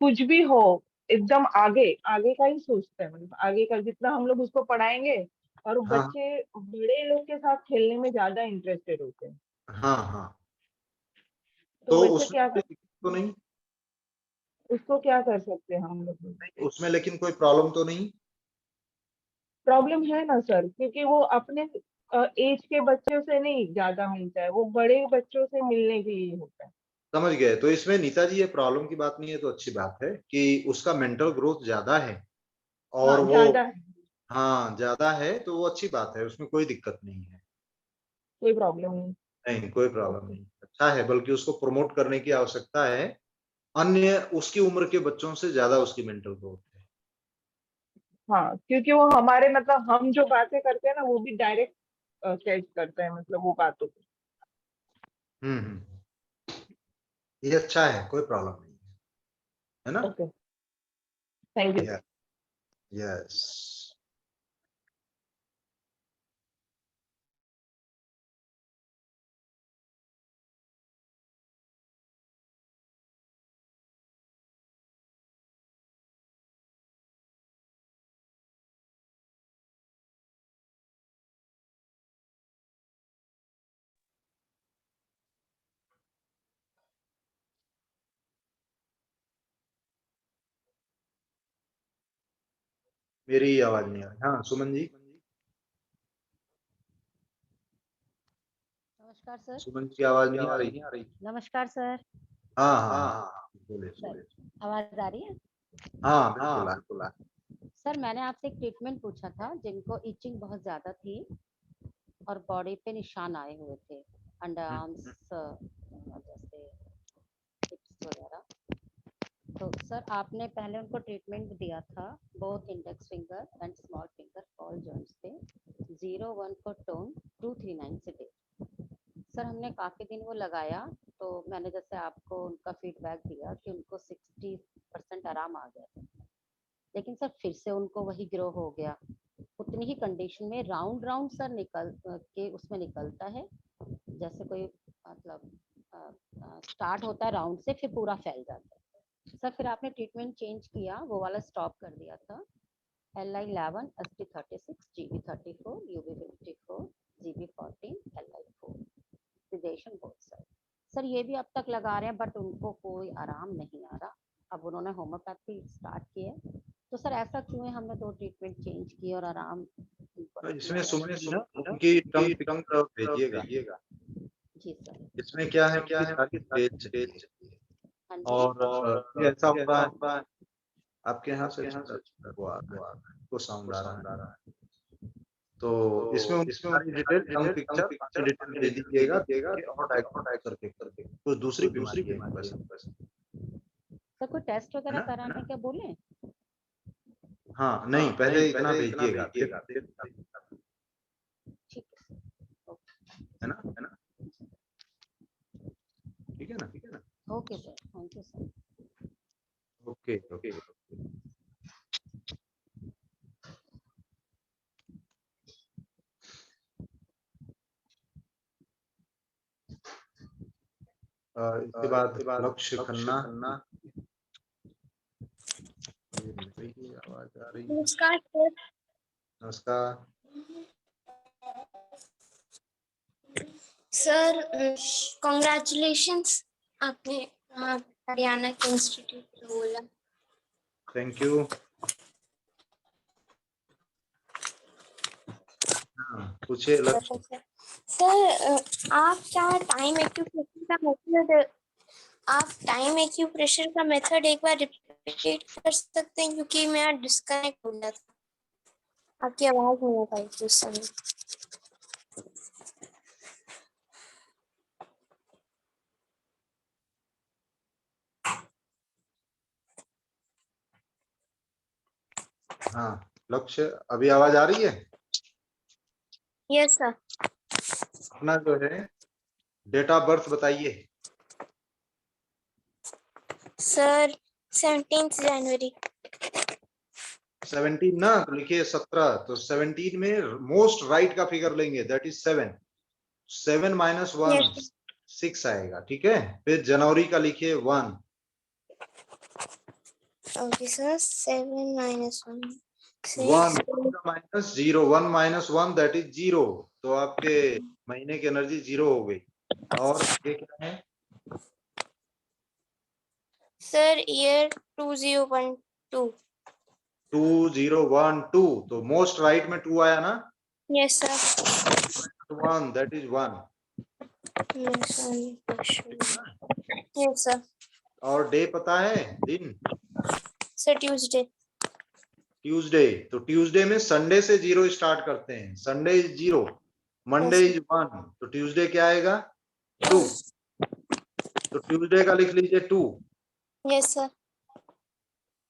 कुछ भी हो, एकदम आगे आगे का ही सोचता है, मतलब आगे का जितना हम लोग उसको पढ़ाएंगे, और वो हाँ बच्चे बड़े लोग के साथ खेलने में ज्यादा इंटरेस्टेड होते हैं। हाँ हाँ। तो तो वैसे उसमें क्या कोई दिक्कत तो नहीं, उसको क्या कर सकते हैं हम लोग? उसमें लेकिन कोई प्रॉब्लम तो नहीं। प्रॉब्लम है ना सर, क्योंकि वो अपने एज के बच्चों से नहीं ज्यादा मिलता है, वो बड़े बच्चों से मिलने के लिए होता है। समझ गए। तो इसमें नीता जी ये प्रॉब्लम की बात नहीं है, तो अच्छी बात है कि उसका मेंटल ग्रोथ ज्यादा है और हाँ, वो, ज्यादा है, हाँ ज्यादा है, तो वो अच्छी बात है, उसमें कोई दिक्कत नहीं है। कोई प्रॉब्लम नहीं। नहीं, कोई प्रॉब्लम ओके। नहीं, अच्छा है, बल्कि उसको प्रमोट करने की आवश्यकता है। अन्य उसकी उम्र के बच्चों से ज्यादा उसकी मेंटल ग्रोथ है। हाँ, क्योंकि वो हमारे, मतलब हम जो बातें करते हैं ना, वो भी डायरेक्ट कैच करते हैं, मतलब वो बातों को। हम्म, ये अच्छा है, कोई प्रॉब्लम नहीं है ना। Okay, thank you sir. Yes. मेरी आवाज नहीं आ रही। हाँ सुमन जी, नमस्कार सर। सुमन जी की आवाज नहीं आ रही। नमस्कार सर। हाँ हाँ हाँ, बोले सर बोले। आवाज आ रही है? हाँ बिल्कुल बिल्कुल। सर मैंने आपसे एक ट्रीटमेंट पूछा था, जिनको इचिंग बहुत ज्यादा थी और बॉडी पे निशान आए हुए थे, अंडर आर्म्स जैसे हिप्स वगैरह। तो सर आपने पहले उनको ट्रीटमेंट दिया था, both index finger and small finger all joints पे, 0-1 फॉर टोन, 2-3-9 से डे। सर हमने काफ़ी दिन वो लगाया, तो मैंने जैसे आपको उनका फीडबैक दिया कि उनको 60% आराम आ गया था, लेकिन सर फिर से उनको वही ग्रो हो गया, उतनी ही कंडीशन में राउंड राउंड सर निकल के उसमें निकलता है, जैसे कोई मतलब स्टार्ट होता है राउंड से, फिर पूरा फैल जाता है। सर फिर आपने ट्रीटमेंट चेंज किया, वो वाला स्टॉप कर दिया था। LI11, ST36, GB34, UB54, GB14, LI4 sedation both side. Sir ये भी अब तक लगा रहे हैं, बट उनको कोई आराम नहीं आ रहा। अब उन्होंने होम्योपैथी स्टार्ट की है, तो सर ऐसा क्यों है? हमने 2 ट्रीटमेंट चेंज किए और आराम उनको नहीं इसमें आ रहा। सुमन जी ना उनकी टंग पिक्चर भेजिएगा। जी सर। इसमें क्या है, उनकी सारी स्टेज चाहिए। हाँ जी। और ये ऐसा हो रहा है, आपके यहाँ से वो आ रहा है, वो साउंड आ रहा है। तो इसमें उनकी सारी डिटेल, टंग पिक्चर सारी डिटेल भेज दीजिएगा, देख के और डायग्नोस करके कोई दूसरी बीमारी है इनके पास, सर कोई टेस्ट है वगैरह ना। कराने क्या बोले? हाँ नहीं, पहले इतना भेजिएगा, फिर ठीक है सर। है ना, ठीक है ना। Okay sir, thank you sir. Okay okay. इसके बाद लक्ष्य खन्ना। आवाज आ रही है? नमस्कार सर। नमस्कार सर, कॉन्ग्रेचुलेशंस, आपने हरियाणा के इंस्टीट्यूट से बोला। Thank you. पूछिए लक्ष्य। सर, आप क्या टाइम एक्यूप्रेशर का मेथड एक बार रिपीट कर सकते हैं, क्योंकि मैं डिस्कनेक्ट हो गया था, आपकी आवाज नहीं आ पाई थी उस समय। हाँ लक्ष्य, अभी आवाज आ रही है? Yes sir. अपना जो है डेट ऑफ बर्थ बताइए। सर 17 जनवरी। 17 ना, तो लिखिए 17, तो 17 में मोस्ट राइट का फिगर लेंगे, दैट इज 7। 7 माइनस 1 6 आएगा, ठीक है। फिर जनवरी का लिखिए 1। Okay sir, 7 minus 1 1 minus 0, 1 minus 1 that is 0, तो आपके महीने की एनर्जी 0 हो गई। और ये क्या है सर? ईयर 2012। 2012, तो मोस्ट राइट में 2 आया ना। Yes sir. 1 that is 1। Yes sir. और डे पता है, दिन? Sir Tuesday. ट्यूसडे, तो ट्यूसडे में संडे से 0 स्टार्ट करते हैं। संडे इज 0, मंडे इज 1, तो ट्यूसडे क्या आएगा? 2। तो ट्यूसडे का लिख लीजिए 2। Yes sir.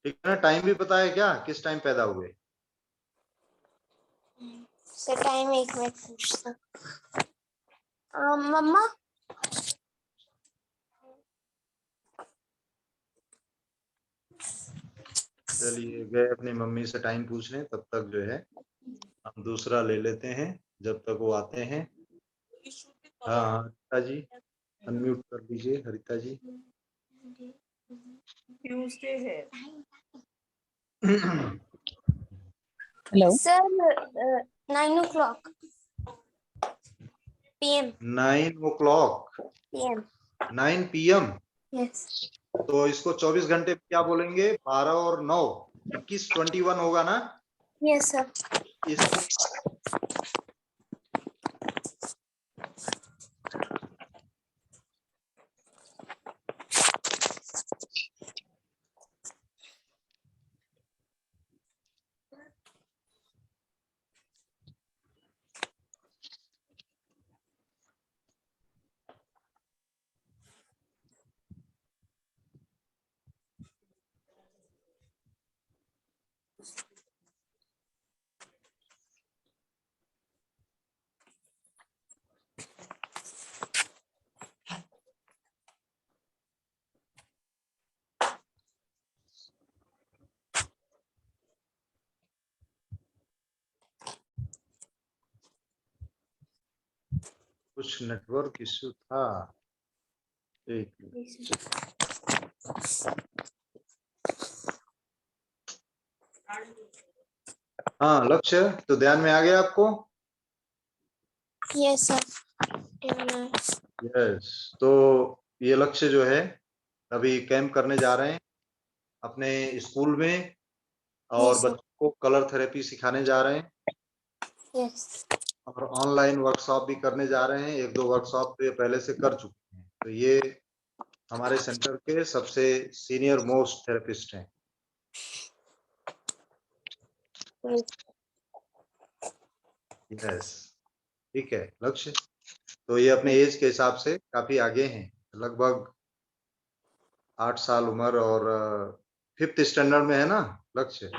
ठीक है ना। टाइम भी पता है क्या, किस टाइम पैदा हुए? सर टाइम एक मिनट पूछता। मम्मा। चलिए गए अपनी मम्मी से टाइम पूछने, तब तक जो है हम दूसरा ले लेते हैं, जब तक वो आते हैं। हाँ हरिता जी, अनम्यूट कर लीजिए हरिता जी। ट्यूसडे है। Hello sir 9 o'clock PM। 9 o'clock, PM। 9 PM। Yes. तो इसको 24 घंटे क्या बोलेंगे? 12 और 9 21, 21 होगा ना। Yes sir. इसको कुछ नेटवर्क इश्यू था। एक हाँ लक्ष्य, तो ध्यान में आ गया आपको? Yes sir. यस, तो ये लक्ष्य जो है अभी कैंप करने जा रहे हैं अपने स्कूल में, और Yes, sir. बच्चों को कलर थेरेपी सिखाने जा रहे हैं, Yes. और ऑनलाइन वर्कशॉप भी करने जा रहे हैं। 1-2 वर्कशॉप तो ये पहले से कर चुके हैं। तो ये हमारे सेंटर के सबसे सीनियर मोस्ट थेरेपिस्ट हैं। यस, ठीक है लक्ष्य। तो ये अपने एज के हिसाब से काफी आगे हैं, लगभग 8 साल उम्र, और 5th स्टैंडर्ड में है ना लक्ष्य?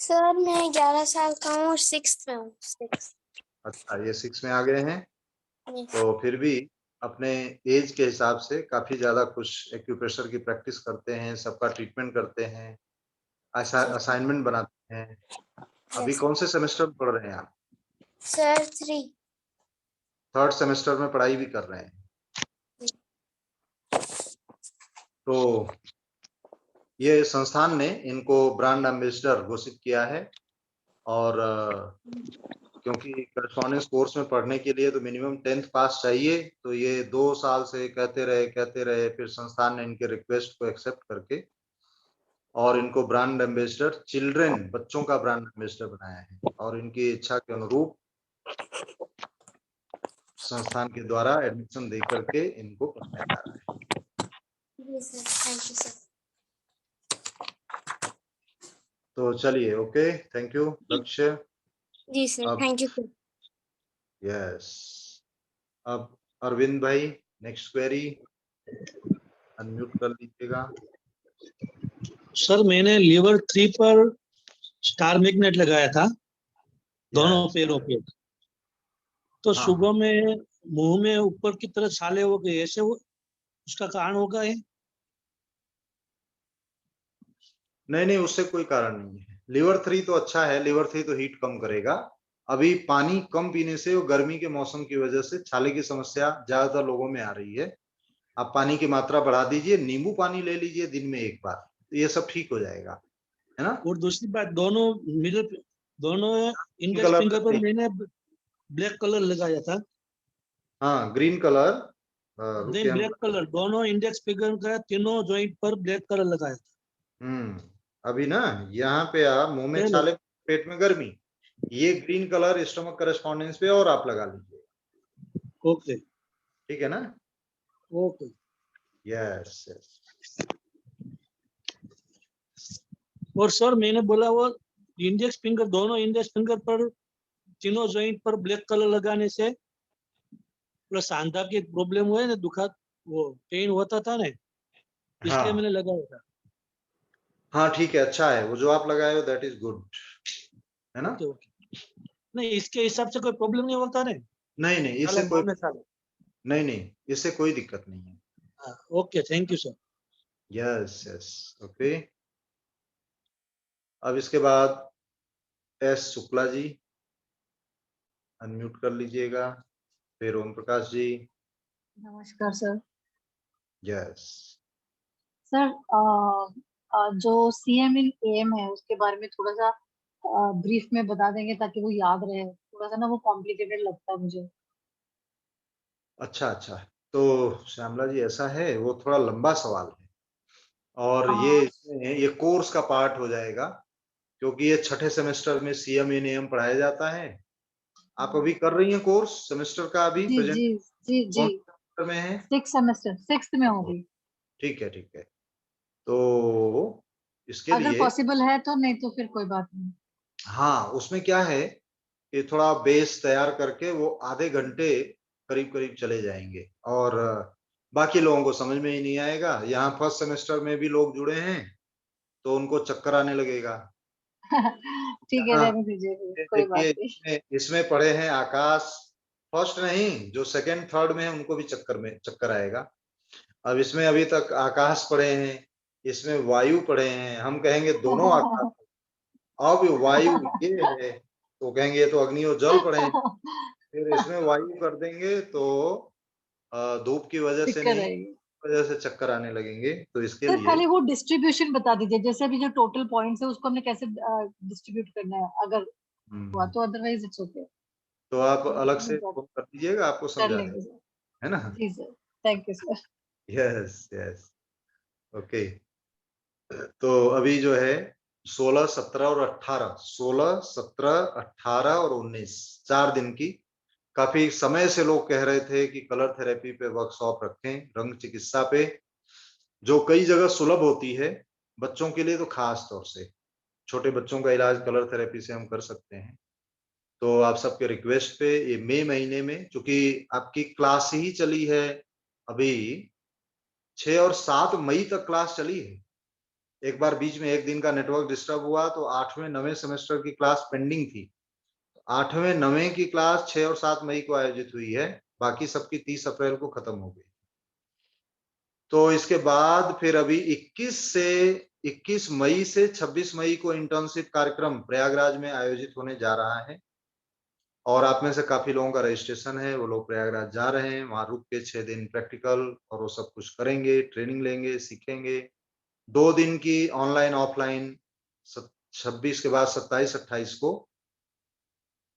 सर मैं 11 साल का हूँ और 6th में हूँ। 6th। अच्छा, ये 6 में आ गए हैं, तो फिर भी अपने एज के हिसाब से काफी ज्यादा कुछ एक्यूप्रेशर की प्रैक्टिस करते हैं, सबका ट्रीटमेंट करते हैं, असाइनमेंट बनाते हैं। अभी कौन से सेमेस्टर में पढ़ रहे हैं आप? सर 3। 3rd सेमेस्टर में पढ़ाई भी कर रहे हैं। तो ये संस्थान ने इनको ब्रांड एम्बेसडर घोषित किया है, और क्योंकि करस्पॉन्डेंस कोर्स में पढ़ने के लिए तो मिनिमम 10th पास चाहिए, तो ये 2 साल से कहते रहे, फिर संस्थान ने इनके रिक्वेस्ट को एक्सेप्ट करके और इनको ब्रांड एम्बेसडर, चिल्ड्रन, बच्चों का ब्रांड एम्बेसडर बनाया है, और इनकी इच्छा के अनुरूप संस्थान के द्वारा एडमिशन दे करके इनको पढ़ाया जा रहा है। जी सर, थैंक यू सर। तो चलिए, ओके, थैंक यू लक्ष्य। जी sir, thank you sir. Yes, अब अरविंद भाई नेक्स्ट क्वेरी, अनम्यूट कर लीजिएगा। सर मैंने लीवर 3 पर स्टार मैग्नेट लगाया था दोनों पैरों पे, तो हाँ, सुबह में मुंह में ऊपर की तरफ छाले हो गए, ऐसे उसका कारण होगा ये? नहीं, उससे कोई कारण नहीं है। लीवर 3 तो अच्छा है, लीवर 3 तो हीट कम करेगा। अभी पानी कम पीने से और गर्मी के मौसम की वजह से छाले की समस्या ज्यादातर लोगों में आ रही है। आप पानी की मात्रा बढ़ा दीजिए, नींबू पानी ले लीजिए दिन में 1 बार, तो ये सब ठीक हो जाएगा, है ना। और दूसरी बात, दोनों इंडेक्स कलर फिंगर पर मैंने ब्लैक कलर लगाया था। हाँ, ग्रीन कलर, नहीं, ब्लैक कलर, दोनों इंडेक्स फिंगर का तीनों जॉइंट पर ब्लैक कलर लगाया था। अभी ना यहाँ पे आप मुंह में छाले, पेट में गर्मी, ये ग्रीन कलर स्टमक करस्पॉन्डेंस पे और आप लगा लीजिए। ओके, ठीक है ना। Okay, yes. और सर मैंने बोला वो इंडेक्स फिंगर, दोनों इंडेक्स फिंगर पर तीनों जॉइंट पर ब्लैक कलर लगाने से प्लस सांधा की प्रॉब्लम हुआ है ना, दुखा, वो पेन होता था ना, इसलिए मैंने लगाया था। हाँ ठीक है, अच्छा है वो जो आप लगाए हो, दैट इज गुड, है ना। ओके। नहीं, इसके हिसाब से कोई प्रॉब्लम नहीं होता ना? नहीं, इससे कोई नहीं, इससे कोई दिक्कत नहीं है। Okay, thank you sir. Yes, okay. अब इसके बाद एस शुक्ला जी, अनम्यूट कर लीजिएगा, फिर ओम प्रकाश जी। नमस्कार सर। यस सर, जो CM इन AM है उसके बारे में थोड़ा सा ब्रीफ में बता देंगे ताकि वो याद रहे। थोड़ा सा ना वो कॉम्प्लिकेटेड लगता है मुझे। अच्छा, तो श्यामला जी ऐसा है, वो थोड़ा लंबा सवाल है, और ये कोर्स का पार्ट हो जाएगा, क्योंकि ये 6ठे सेमेस्टर में CM इन AM पढ़ाया जाता है। आप अभी कर रही हैं कोर्स सेमेस्टर का, अभी जी प्रेजेंट जी जी कौन जी, सेमेस्टर में है? 6th सेमेस्टर, 6th में होगी। ठीक है, तो इसके अगर लिए पॉसिबल है तो, नहीं तो फिर कोई बात नहीं। हाँ, उसमें क्या है कि थोड़ा बेस तैयार करके वो आधे घंटे करीब करीब चले जाएंगे, और बाकी लोगों को समझ में ही नहीं आएगा। यहाँ फर्स्ट सेमेस्टर में भी लोग जुड़े हैं तो उनको चक्कर आने लगेगा। ठीक है, हाँ, रहने दीजिए फिर, कोई बात देखिए नहीं। इसमें पढ़े हैं आकाश, फर्स्ट नहीं, जो सेकंड थर्ड में है उनको भी चक्कर आएगा। अब इसमें अभी तक आकाश पढ़े हैं, इसमें वायु पढ़े हैं, हम कहेंगे दोनों आकाश, अब वायु ये है तो कहेंगे ये तो अग्नि और जल पढ़े हैं, फिर इसमें वायु कर देंगे तो धूप की वजह से दिक्कत नहीं, आएगी। वजह से चक्कर आने लगेंगे। तो इसके सर लिए खाली वो डिस्ट्रीब्यूशन बता दीजिए, जैसे अभी जो टोटल पॉइंट्स है उसको हमने कैसे डिस्ट्रीब्यूट करना है, अगर हुआ तो, अदरवाइज इट्स ओके। तो आप अलग से फोन कर दीजिएगा, आपको कर समझा लेंगे देंगे, सर। है ना। जी sir, thank you sir. Yes, okay. तो अभी जो है 16, 17 और 18, 16, 17, 18 और 19, 4 दिन की, काफी समय से लोग कह रहे थे कि कलर थेरेपी पे वर्कशॉप रखें, रंग चिकित्सा पे, जो कई जगह सुलभ होती है, बच्चों के लिए तो खास तौर से। छोटे बच्चों का इलाज कलर थेरेपी से हम कर सकते हैं। तो आप सबके रिक्वेस्ट पे ये मई महीने में, चूंकि आपकी क्लास ही चली है, अभी 6 और 7 मई तक क्लास चली है। एक बार बीच में एक दिन का नेटवर्क डिस्टर्ब हुआ तो 8वें 9वें सेमेस्टर की क्लास पेंडिंग थी। 8वें 9वें की क्लास 6 और 7 मई को आयोजित हुई है, बाकी सबकी 30 अप्रैल को खत्म हो गई। तो इसके बाद फिर अभी 21 मई से 26 मई को इंटर्नशिप कार्यक्रम प्रयागराज में आयोजित होने जा रहा है, और आप में से काफी लोगों का रजिस्ट्रेशन है, वो लोग प्रयागराज जा रहे हैं, वहां रुक के 6 दिन प्रैक्टिकल और वो सब कुछ करेंगे, ट्रेनिंग लेंगे, सीखेंगे। 2 दिन की ऑनलाइन ऑफलाइन 26 के बाद 27-28 को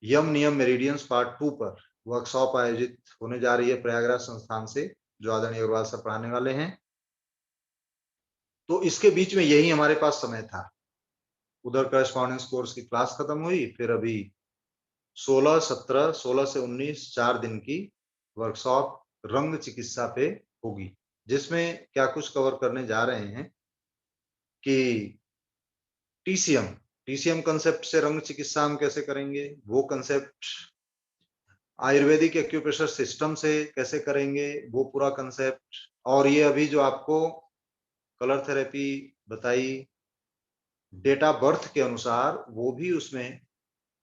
यम नियम मेरिडियंस पार्ट 2 पर वर्कशॉप आयोजित होने जा रही है प्रयागराज संस्थान से, जो आदरणीय अग्रवाल सर पढ़ाने वाले हैं। तो इसके बीच में यही हमारे पास समय था। उधर करस्पॉन्डेंस कोर्स की क्लास खत्म हुई, फिर अभी 16 से 19 4 दिन की वर्कशॉप रंग चिकित्सा पे होगी, जिसमें क्या कुछ कवर करने जा रहे हैं कि टीसीएम कंसेप्ट से रंग चिकित्सा हम कैसे करेंगे, वो कंसेप्ट आयुर्वेदिक एक्यूप्रेशर सिस्टम से कैसे करेंगे, वो पूरा कंसेप्ट, और ये अभी जो आपको कलर थेरेपी बताई डेट ऑफ बर्थ के अनुसार, वो भी उसमें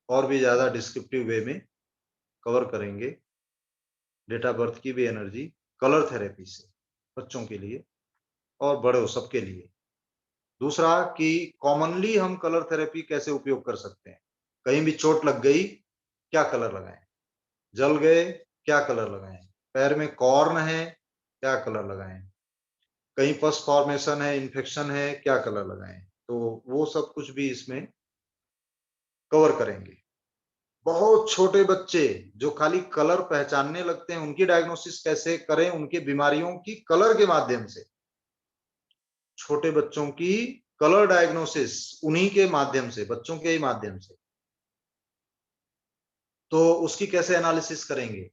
और भी ज्यादा डिस्क्रिप्टिव वे में कवर करेंगे। डेट ऑफ बर्थ की भी एनर्जी कलर थेरेपी से बच्चों के लिए और बड़ों सबके लिए। दूसरा कि कॉमनली हम कलर थेरेपी कैसे उपयोग कर सकते हैं। कहीं भी चोट लग गई, क्या कलर लगाएं, जल गए क्या कलर लगाएं, पैर में कॉर्न है क्या कलर लगाएं, कहीं पस फॉर्मेशन है, इन्फेक्शन है, क्या कलर लगाएं। तो वो सब कुछ भी इसमें कवर करेंगे। बहुत छोटे बच्चे जो खाली कलर पहचानने लगते हैं, उनकी डायग्नोसिस कैसे करें, उनके बीमारियों की कलर के माध्यम से। छोटे बच्चों की कलर डायग्नोसिस उन्हीं के माध्यम से, बच्चों के ही माध्यम से, तो उसकी कैसे एनालिसिस करेंगे,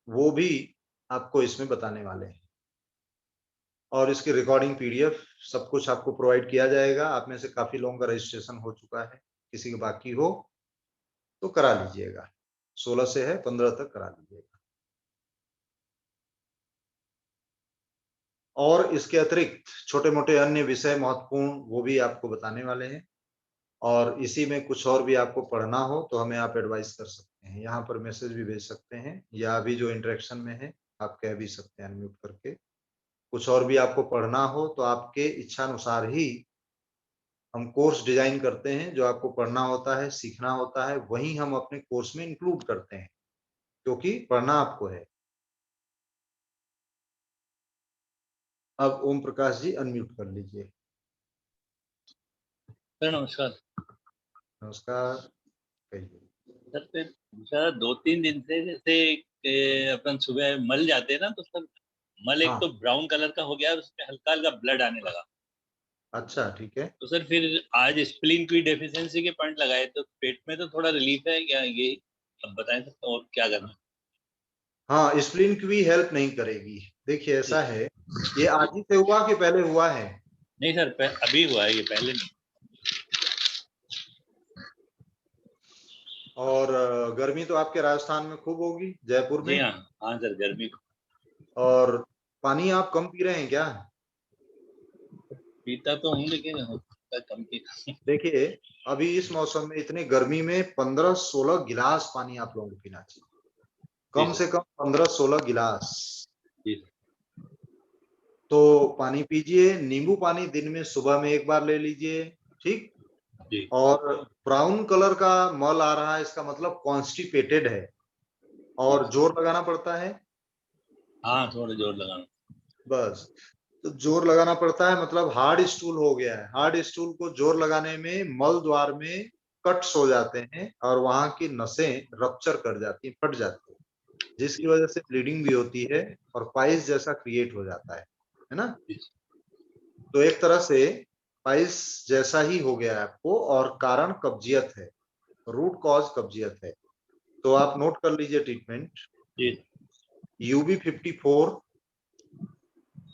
वो भी आपको इसमें बताने वाले हैं। और इसकी रिकॉर्डिंग पीडीएफ सब कुछ आपको प्रोवाइड किया जाएगा। आप में से काफी लोगों का रजिस्ट्रेशन हो चुका है, किसी के बाकी हो तो करा लीजिएगा। 16 से है, 15 तक करा लीजिएगा। और इसके अतिरिक्त छोटे मोटे अन्य विषय महत्वपूर्ण वो भी आपको बताने वाले हैं। और इसी में कुछ और भी आपको पढ़ना हो तो हमें आप एडवाइस कर सकते हैं, यहाँ पर मैसेज भी भेज सकते हैं, या अभी जो इंटरेक्शन में है आप कह भी सकते हैं अनम्यूट करके। कुछ और भी आपको पढ़ना हो तो आपके इच्छा अनुसार ही हम कोर्स डिजाइन करते हैं। जो आपको पढ़ना होता है, सीखना होता है, वही हम अपने कोर्स में इंक्लूड करते हैं, क्योंकि पढ़ना आपको है। अब ओम प्रकाश जी अनम्यूट कर लीजिए। सर नमस्कार। नमस्कार, कहिए। सर 2-3 दिन से जैसे अपन सुबह मल जाते हैं ना, तो सर मल एक हाँ। तो ब्राउन कलर का हो गया, उसमें हल्का हल्का ब्लड आने लगा। अच्छा, ठीक है। तो सर फिर आज स्प्लीन की डेफिशिएंसी के पॉइंट लगाए, तो पेट में तो थोड़ा रिलीफ है क्या, ये अब बताएं सर और क्या करना। हाँ, स्प्लीन की भी हेल्प नहीं करेगी। देखिए ऐसा है, ये आज ही से हुआ कि पहले हुआ है? नहीं सर अभी हुआ है, ये पहले नहीं। और गर्मी तो आपके राजस्थान में खूब होगी, जयपुर में। जी हाँ, हाँ सर गर्मी। और पानी आप कम पी रहे हैं क्या? पीता तो हूँ लेकिन कम पीता। देखिए अभी इस मौसम में इतनी गर्मी में 15-16 गिलास पानी आप लोगों को पीना चाहिए, कम से कम 15-16 गिलास। तो पानी पीजिए, नींबू पानी दिन में सुबह में 1 बार ले लीजिए, ठीक। और ब्राउन कलर का मल आ रहा है, इसका मतलब कॉन्स्टिपेटेड है और जोर लगाना पड़ता है। हाँ थोड़ा जोर लगाना बस, तो जोर लगाना पड़ता है, मतलब हार्ड स्टूल हो गया है। हार्ड स्टूल को जोर लगाने में मल द्वार में कट्स हो जाते हैं और वहां की नसें रप्चर कर जाती हैं, फट जाती है, जिसकी वजह से ब्लीडिंग भी होती है और पाइल्स जैसा क्रिएट हो जाता है ना। तो एक तरह से पाइल्स जैसा ही हो गया है आपको, और कारण कब्जियत है, रूट कॉज कब्जियत है। तो आप नोट कर लीजिए ट्रीटमेंट UB54।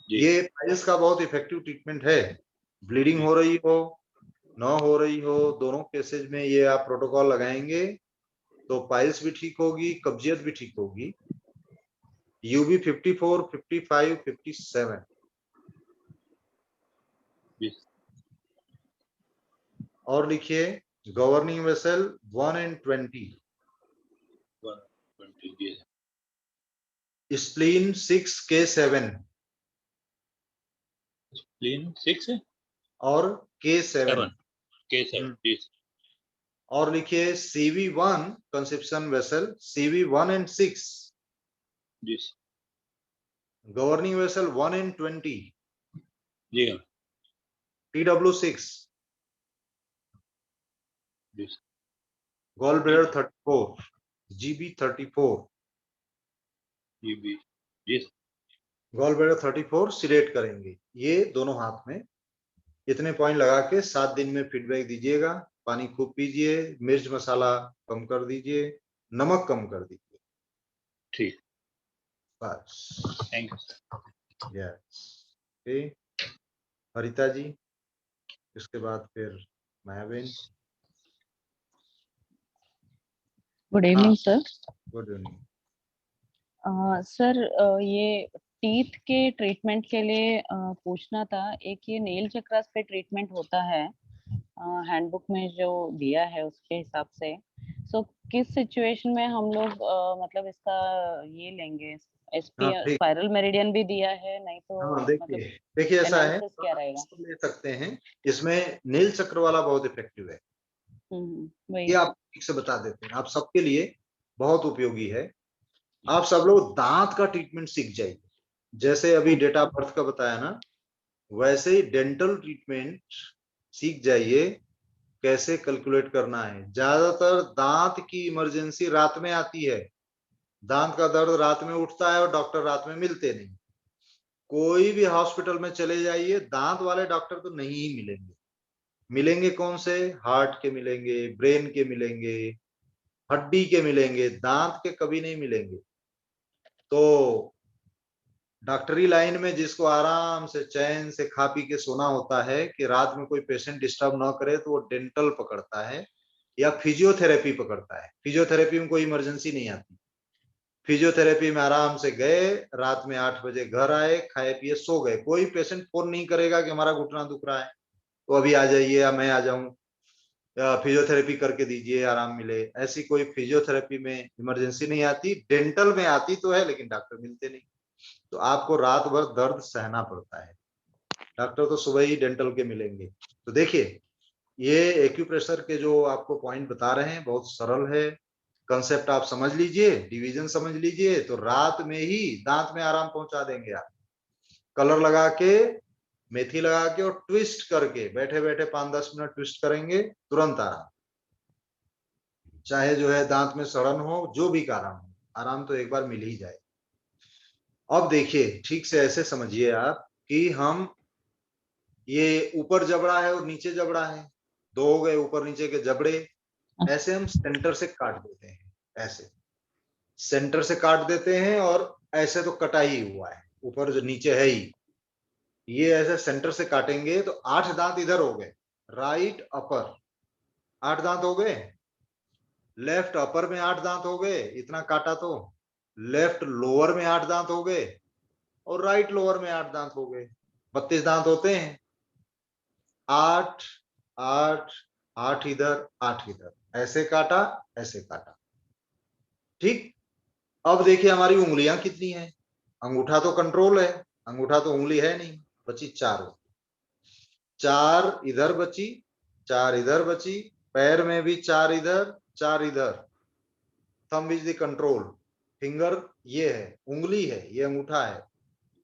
ये पाइल्स का बहुत इफेक्टिव ट्रीटमेंट है। ब्लीडिंग हो रही हो न हो रही हो, दोनों केसेज में ये आप प्रोटोकॉल लगाएंगे तो पाइल्स भी ठीक होगी, कब्जियत भी ठीक होगी। UB54, 55, 57। और लिखिए governing vessel 1 and 20। Spleen 6K7 spleen 6 और K7। K7 और लिखिए CV1 conception vessel, CV1 and 6, जी गवर्निंग वेसल 1 and 20, जी हाँ TW6, जी गॉल ब्लैडर 34, GB34, जी जी जी गॉल ब्लैडर 34 सिलेक्ट करेंगे। ये दोनों हाथ में इतने पॉइंट लगा के 7 दिन में फीडबैक दीजिएगा। पानी खूब पीजिए, मिर्च मसाला कम कर दीजिए, नमक कम कर दीजिए, ठीक, बस। Thank you. Yes, okay. Harita ji, इसके बाद फिर Mayaben. Good evening sir. Good evening. Sir ये टीथ के ट्रीटमेंट के लिए पूछना था। एक ये नेल चक्रास पे ट्रीटमेंट होता है हैंडबुक में जो दिया है उसके हिसाब से। सो किस सिचुएशन में हम लोग मतलब इसका ये लेंगे? एसपी स्पाइरल मेरिडियन भी दिया है, नहीं तो हाँ, मतलब देखिए ऐसा है, एनालिसिस क्या रहेगा? ले सकते हैं। इसमें नील चक्र वाला बहुत इफेक्टिव है। वही ये आप ठीक से बता देते हैं, आप सबके लिए बहुत उपयोगी है। आप सब लोग दांत का ट्रीटमेंट सीख जाइए। जैसे अभी डेट ऑफ बर्थ का बताया ना, वैसे ही डेंटल ट्रीटमेंट सीख जाइए, कैसे कैलकुलेट करना है। ज्यादातर दांत की इमरजेंसी रात में आती है। दांत का दर्द रात में उठता है और डॉक्टर रात में मिलते नहीं। कोई भी हॉस्पिटल में चले जाइए, दांत वाले डॉक्टर तो नहीं ही मिलेंगे। मिलेंगे कौन से? हार्ट के मिलेंगे, ब्रेन के मिलेंगे, हड्डी के मिलेंगे, दांत के कभी नहीं मिलेंगे। तो डॉक्टरी लाइन में जिसको आराम से चैन से खा पी के सोना होता है कि रात में कोई पेशेंट डिस्टर्ब ना करे, तो वो डेंटल पकड़ता है या फिजियोथेरेपी पकड़ता है। फिजियोथेरेपी में कोई इमरजेंसी नहीं आती। फिजियोथेरेपी में आराम से गए, रात में 8 बजे घर आए, खाए पिए सो गए। कोई पेशेंट फोन नहीं करेगा कि हमारा घुटना दुख रहा है तो अभी आ जाइए या मैं आ जाऊं, फिजियोथेरेपी करके दीजिए आराम मिले। ऐसी कोई फिजियोथेरेपी में इमरजेंसी नहीं आती। डेंटल में आती तो है, लेकिन डॉक्टर मिलते नहीं, तो आपको रात भर दर्द सहना पड़ता है। डॉक्टर तो सुबह ही डेंटल के मिलेंगे। तो देखिए, ये एक्यूप्रेशर के जो आपको पॉइंट बता रहे हैं बहुत सरल है। कंसेप्ट आप समझ लीजिए, डिवीजन समझ लीजिए, तो रात में ही दांत में आराम पहुंचा देंगे आप। कलर लगा के, मेथी लगा के और ट्विस्ट करके, बैठे बैठे 5-10 मिनट ट्विस्ट करेंगे, तुरंत आराम। चाहे जो है दांत में सड़न हो, जो भी कारण हो, आराम तो एक बार मिल ही जाए। अब देखिए, ठीक से ऐसे समझिए आप कि हम ये ऊपर जबड़ा है और नीचे जबड़ा है, दो हो गए ऊपर नीचे के जबड़े। ऐसे हम सेंटर से काट देते हैं, ऐसे सेंटर से काट देते हैं। और ऐसे तो कटा ही हुआ है, ऊपर जो नीचे है ही, ये ऐसे सेंटर से काटेंगे तो 8 दांत इधर हो गए, राइट अपर 8 दांत हो गए, लेफ्ट अपर में 8 दांत हो गए, इतना काटा तो। लेफ्ट लोअर में 8 दांत हो गए और राइट लोअर में 8 दांत हो गए। 32 दांत होते हैं। 8 8 8 इधर 8 इधर, ऐसे काटा, ऐसे काटा। ठीक। अब देखिए हमारी उंगलियां कितनी हैं। अंगूठा तो कंट्रोल है, अंगूठा तो उंगली है नहीं, बची 4। 4 इधर बची, 4 इधर बची, पैर में भी 4 इधर 4 इधर। Thumb is the control, finger ये है, उंगली है, ये अंगूठा है,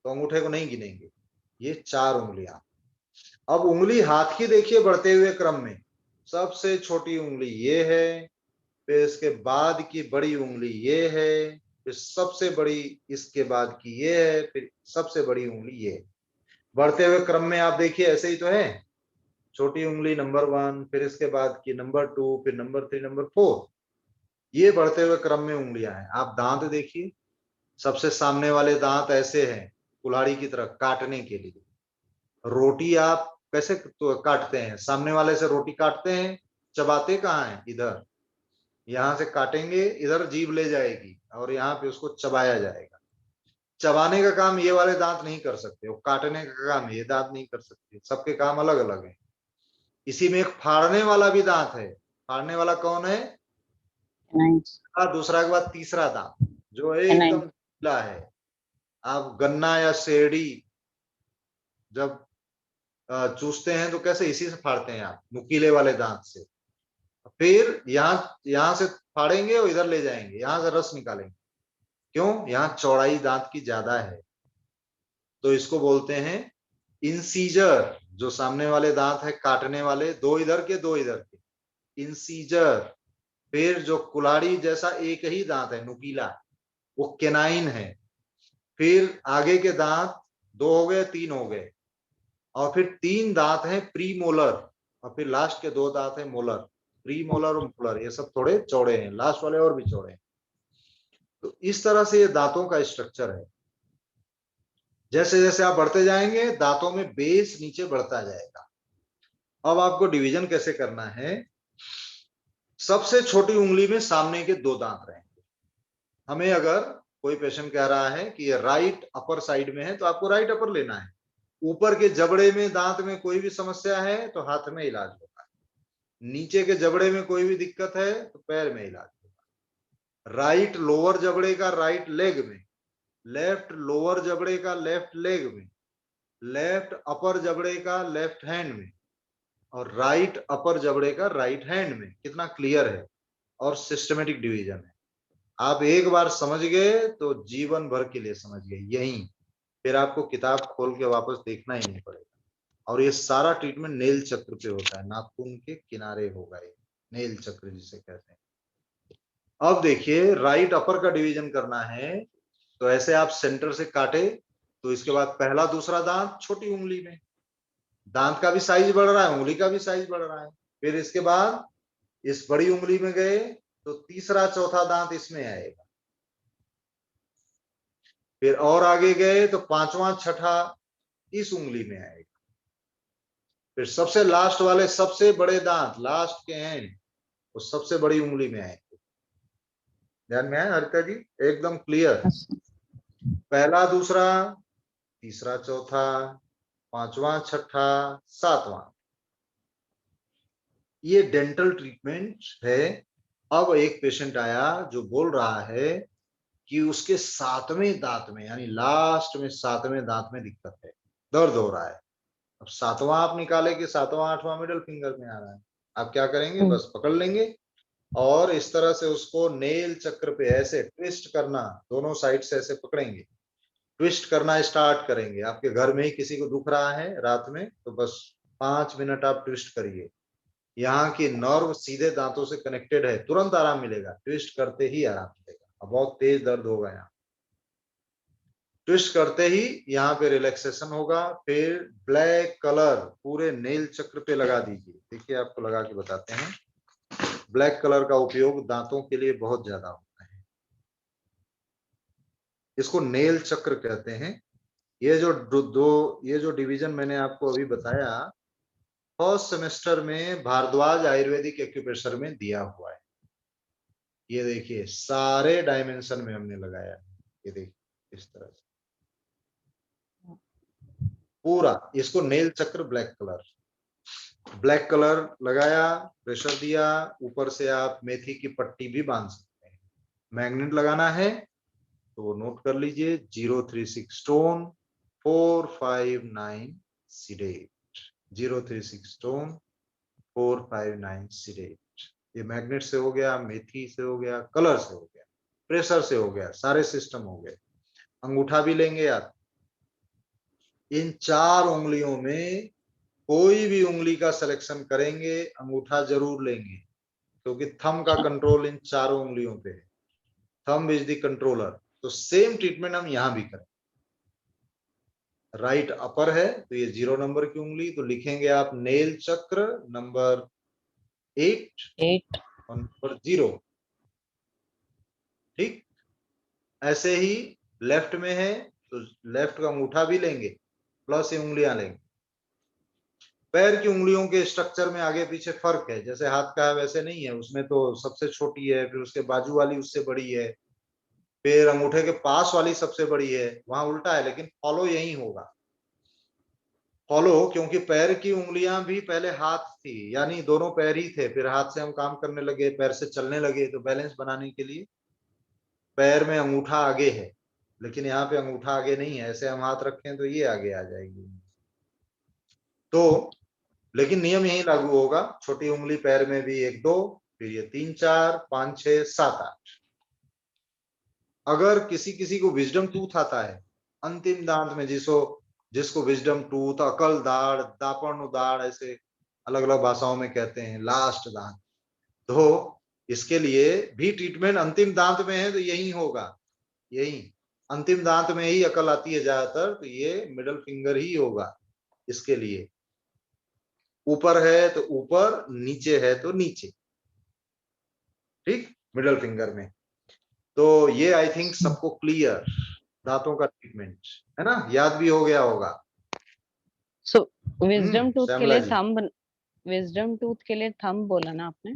तो अंगूठे को नहीं गिनेंगे। ये 4 उंगलियां। अब उंगली हाथ की देखिए बढ़ते हुए क्रम में, सबसे छोटी उंगली ये है, फिर इसके बाद की बड़ी उंगली ये है, फिर सबसे बड़ी इसके बाद की ये है, फिर सबसे बड़ी उंगली ये है। बढ़ते हुए क्रम में आप देखिए ऐसे ही तो है। छोटी उंगली नंबर 1, फिर इसके बाद की नंबर 2, फिर नंबर 3, नंबर 4। ये बढ़ते हुए क्रम में उंगलियां हैं। आप दांत देखिए, सबसे सामने वाले दांत ऐसे हैं कुल्हाड़ी की तरह काटने के लिए। रोटी आप कैसे तो काटते हैं? सामने वाले से रोटी काटते हैं, चबाते कहाँ हैं? इधर। यहां से काटेंगे, इधर जीभ ले जाएगी और यहाँ पे उसको चबाया जाएगा। चबाने का काम ये वाले दांत नहीं कर सकते, वो काटने का काम ये दांत नहीं कर सकते। सबके काम अलग अलग है। इसी में एक फाड़ने वाला भी दांत है। फाड़ने वाला कौन है? दूसरा के बाद तीसरा दांत, जो एकदम ढीला है। आप गन्ना या शेरडी जब चूसते हैं तो कैसे? इसी से फाड़ते हैं आप, नुकीले वाले दांत से। फिर यहाँ से फाड़ेंगे और इधर ले जाएंगे, यहाँ से रस निकालेंगे। क्यों? यहाँ चौड़ाई दांत की ज्यादा है, तो इसको बोलते हैं इंसीजर। जो सामने वाले दांत है काटने वाले, दो इधर के दो इधर के, इंसीजर। फिर जो कुल्हाड़ी जैसा एक ही दांत है नुकीला, वो केनाइन है। फिर आगे के दांत दो हो गए, तीन हो गए, और फिर तीन दांत हैं प्रीमोलर, और फिर लास्ट के दो दांत हैं मोलर। प्रीमोलर और मोलर ये सब थोड़े चौड़े हैं, लास्ट वाले और भी चौड़े हैं। तो इस तरह से ये दांतों का स्ट्रक्चर है। जैसे जैसे आप बढ़ते जाएंगे दांतों में बेस नीचे बढ़ता जाएगा। अब आपको डिवीजन कैसे करना है? सबसे छोटी उंगली में सामने के दो दांत रहेंगे। हमें अगर कोई पेशेंट कह रहा है कि ये राइट अपर साइड में है, तो आपको राइट अपर लेना है। ऊपर के जबड़े में दांत में कोई भी समस्या है तो हाथ में इलाज होगा है। नीचे के जबड़े में कोई भी दिक्कत है तो पैर में इलाज होगा। राइट लोअर जबड़े का राइट लेग में, लेफ्ट लोअर जबड़े का लेफ्ट लेग में, लेफ्ट अपर जबड़े का लेफ्ट हैंड में, और राइट अपर जबड़े का राइट हैंड में। कितना क्लियर है और सिस्टमेटिक डिवीजन है। आप एक बार समझ गए तो जीवन भर के लिए समझ गए। यहीं फिर आपको किताब खोल के वापस देखना ही नहीं पड़ेगा। और ये सारा ट्रीटमेंट नेल चक्र पे होता है, नाखून के किनारे होगा ये नेल चक्र जिसे कहते हैं। अब देखिए राइट अपर का डिवीजन करना है तो ऐसे आप सेंटर से काटे तो इसके बाद पहला दूसरा दांत छोटी उंगली में, दांत का भी साइज बढ़ रहा है, उंगली का भी साइज बढ़ रहा है। फिर इसके बाद इस बड़ी उंगली में गए तो तीसरा चौथा दांत इसमें आएगा। फिर और आगे गए तो पांचवा छठा इस उंगली में आएगा। फिर सबसे लास्ट वाले सबसे बड़े दांत लास्ट के हैं वो सबसे बड़ी उंगली में आएंगे। ध्यान में है हरिता जी? एकदम क्लियर। पहला दूसरा तीसरा चौथा पांचवा छठा सातवां। ये डेंटल ट्रीटमेंट है। अब एक पेशेंट आया जो बोल रहा है कि उसके सातवें दांत में यानी लास्ट में सातवें दांत में दिक्कत है, दर्द हो रहा है। अब सातवां आप निकाले कि सातवां आठवां मिडल फिंगर में आ रहा है, आप क्या करेंगे? बस पकड़ लेंगे और इस तरह से उसको नेल चक्र पे ऐसे ट्विस्ट करना, दोनों साइड से ऐसे पकड़ेंगे, ट्विस्ट करना स्टार्ट करेंगे। आपके घर में ही किसी को दुख रहा है रात में तो बस 5 मिनट आप ट्विस्ट करिए। यहाँ की नर्व सीधे दांतों से कनेक्टेड है, तुरंत आराम मिलेगा, ट्विस्ट करते ही आराम मिलेगा। अब बहुत तेज दर्द होगा, यहाँ ट्विस्ट करते ही यहाँ पे रिलैक्सेशन होगा। फिर ब्लैक कलर पूरे नेल चक्र पे लगा दीजिए। देखिए आपको लगा के बताते हैं। ब्लैक कलर का उपयोग दांतों के लिए बहुत ज्यादा होता है। इसको नेल चक्र कहते हैं। ये जो डिवीजन मैंने आपको अभी बताया फर्स्ट सेमेस्टर में भारद्वाज आयुर्वेदिक एक्यूप्रेशर में दिया हुआ है। ये देखिए सारे डायमेंशन में हमने लगाया है। ये देखिए इस तरह से पूरा इसको नेल चक्र ब्लैक कलर लगाया, प्रेशर दिया, ऊपर से आप मेथी की पट्टी भी बांध सकते हैं। मैग्नेट लगाना है तो नोट कर लीजिए 036 स्टोन 459 सीडेट, 036 स्टोन 459 सीडेट। ये मैग्नेट से हो गया, मेथी से हो गया, कलर से हो गया, प्रेशर से हो गया, सारे सिस्टम हो गए। अंगूठा भी लेंगे आप। इन 4 उंगलियों में कोई भी उंगली का सिलेक्शन करेंगे, अंगूठा जरूर लेंगे क्योंकि थंब का कंट्रोल इन 4 उंगलियों पे है। Thumb is the controller. तो सेम ट्रीटमेंट हम यहां भी करें। राइट अपर है तो ये 0 नंबर की उंगली, तो लिखेंगे आप नेल चक्र नंबर 8 और नंबर 0। ठीक, ऐसे ही लेफ्ट में है तो लेफ्ट का अंगूठा भी लेंगे प्लस ये उंगलियां लेंगे। पैर की उंगलियों के स्ट्रक्चर में आगे पीछे फर्क है, जैसे हाथ का है वैसे नहीं है। उसमें तो सबसे छोटी है, फिर उसके बाजू वाली उससे बड़ी है, फिर अंगूठे के पास वाली सबसे बड़ी है, वहां उल्टा है। लेकिन फॉलो यही होगा, फॉलो, क्योंकि पैर की उंगलियां भी पहले हाथ थी, यानी दोनों पैर ही थे, फिर हाथ से हम काम करने लगे, पैर से चलने लगे, तो बैलेंस बनाने के लिए पैर में अंगूठा आगे है। लेकिन यहाँ पे अंगूठा आगे नहीं है, ऐसे हम हाथ रखें तो ये आगे आ जाएगी। तो लेकिन नियम यही लागू होगा, छोटी उंगली पैर में भी 1 2, फिर ये 3 4 5 6 7 8। अगर किसी किसी को विजडम टूथ आता है अंतिम दांत में, जिसको विजडम टूथ, अकल दाढ़, दापर्ण दाढ़, ऐसे अलग अलग भाषाओं में कहते हैं, लास्ट दांत, तो इसके लिए भी ट्रीटमेंट अंतिम दांत में है तो यही होगा। यही अंतिम दांत में ही अकल आती है ज्यादातर, तो ये मिडल फिंगर ही होगा इसके लिए। ऊपर है तो ऊपर, नीचे है तो नीचे, ठीक, मिडल फिंगर में। तो ये आई थिंक सबको क्लियर, दांतों का ट्रीटमेंट है ना, याद भी हो गया होगा। सो विजडम टूथ के श्यामला लिए जी। विजडम टूथ के लिए थंब बोला ना आपने?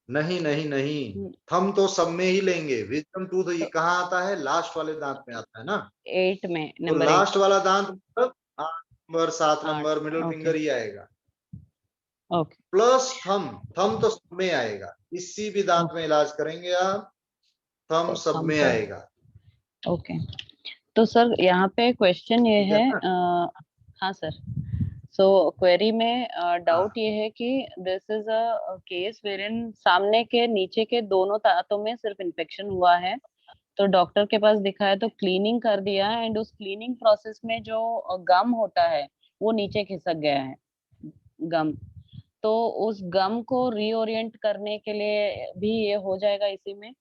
नहीं नहीं नहीं, थंब तो सब में ही लेंगे। विजडम टूथ ये कहाँ आता है? लास्ट वाले दांत में आता है ना। 8 में, तो नंबर 8। लास्ट वाला दांत मतलब 8 नंबर 7 नंबर मिडिल ओके फिंगर ही आएगा, ओके प्लस थंब तो सब में आएगा। किसी भी दांत में इलाज करेंगे आप, थंब सब थंब में तो आएगा। ओके। तो सर यहाँ पे क्वेश्चन ये ठीक है है, ना? हाँ सर, सो क्वेरी में डाउट हाँ। ये है कि दिस इज अ केस वेरिन सामने के नीचे के दोनों दांतों में सिर्फ इन्फेक्शन हुआ है, तो डॉक्टर के पास दिखाया तो क्लीनिंग कर दिया, एंड उस क्लीनिंग प्रोसेस में जो गम होता है वो नीचे खिसक गया है गम, तो उस गम को रीओरिएंट करने के लिए भी ये हो जाएगा इसी में?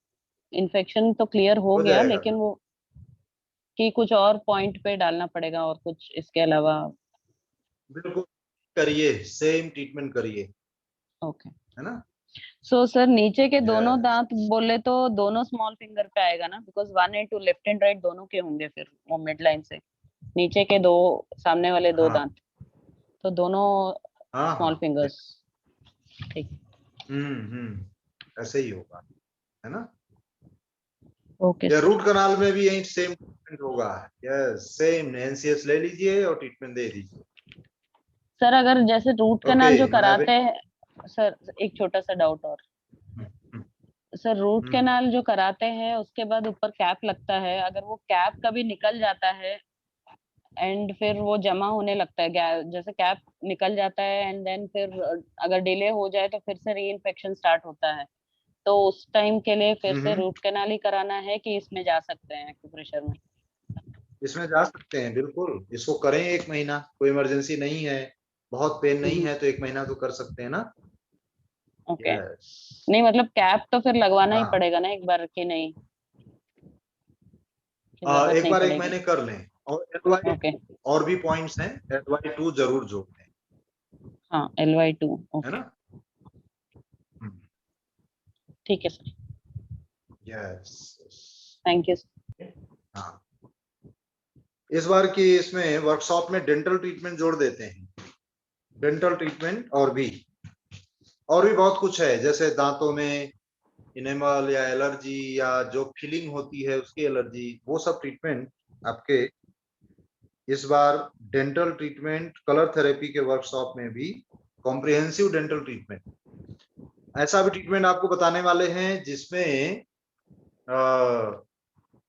इन्फेक्शन तो क्लियर हो गया, जाएगा, लेकिन वो कि कुछ और पॉइंट पे डालना पड़ेगा और कुछ इसके अलावा? बिल्कुल करिए, सेम ट्रीटमेंट करिए, ओके। है ना। सो सर नीचे के दोनों Yes. दांत बोले तो दोनों स्मॉल फिंगर पे आएगा ना, because 1 and 2 left and right दोनों के होंगे फिर वो मिड लाइन से नीचे के दो, सामने वाले 2 हाँ दांत, तो दोनों हाँ स्मॉल हाँ, फिंगर्स, ठीक। ऐसे ही होगा, है ना। ओके या सर। रूट कनाल में भी यही सेम ट्रीटमेंट होगा। यस, सेम एनसीएस ले लीजिए और ट्रीटमेंट दे दीजिए। सर अगर जैसे रूट कनाल जो ओके, कराते हैं, सर एक छोटा सा डाउट और, हम्म, सर रूट हम्म, कैनाल जो कराते हैं उसके बाद ऊपर कैप लगता है, अगर वो कैप कभी निकल जाता है एंड फिर वो जमा होने लगता है, जैसे कैप निकल जाता है एंड देन फिर अगर डिले हो जाए तो फिर से री इन्फेक्शन स्टार्ट होता है, तो उस टाइम के लिए फिर से रूट कैनाल ही कराना है कि इसमें जा सकते हैं एक्यूप्रेशर में? इसमें जा सकते हैं, बिल्कुल इसको करें 1 महीना, कोई इमरजेंसी नहीं है, बहुत पेन नहीं है तो 1 महीना तो कर सकते हैं ना। ओके। यस, नहीं मतलब कैप तो फिर लगवाना ही हाँ, पड़ेगा ना एक बार, कि नहीं कि जरूरत एक नहीं बार 1 पड़ेगी? महीने कर लें। और LY ओके, और भी पॉइंट्स हैं, LY2 जरूर जोड़ लें, हाँ LY2, है ओके ना। ठीक है सर, यस, थैंक यू। हाँ। इस बार की इसमें वर्कशॉप में डेंटल ट्रीटमेंट जोड़ देते हैं, डेंटल ट्रीटमेंट और भी बहुत कुछ है, जैसे दांतों में इनेमल या एलर्जी या जो फीलिंग होती है उसकी एलर्जी, वो सब ट्रीटमेंट आपके इस बार डेंटल ट्रीटमेंट कलर थेरेपी के वर्कशॉप में भी कॉम्प्रिहेंसिव डेंटल ट्रीटमेंट, ऐसा भी ट्रीटमेंट आपको बताने वाले हैं जिसमें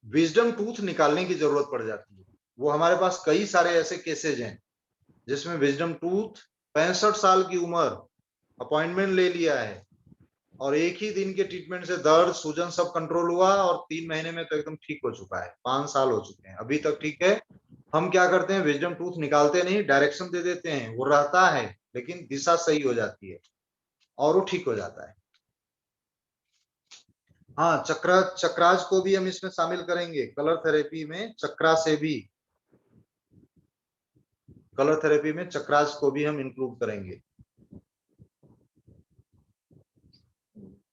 विजडम टूथ निकालने की जरूरत पड़ जाती है। वो हमारे पास कई सारे ऐसे केसेज हैं जिसमें विजडम टूथ 65 साल की उम्र, अपॉइंटमेंट ले लिया है और एक ही दिन के ट्रीटमेंट से दर्द सूजन सब कंट्रोल हुआ और 3 महीने में तो एकदम ठीक हो चुका है। 5 साल हो चुके हैं, अभी तक ठीक है। हम क्या करते हैं, विजडम टूथ निकालते नहीं, डायरेक्शन दे देते हैं, वो रहता है लेकिन दिशा सही हो जाती है और वो ठीक हो जाता है। हाँ, चक्राज को भी हम इसमें शामिल करेंगे, कलर थेरेपी में चक्रा से भी, कलर थेरेपी में चक्राज को भी हम इंक्लूड करेंगे।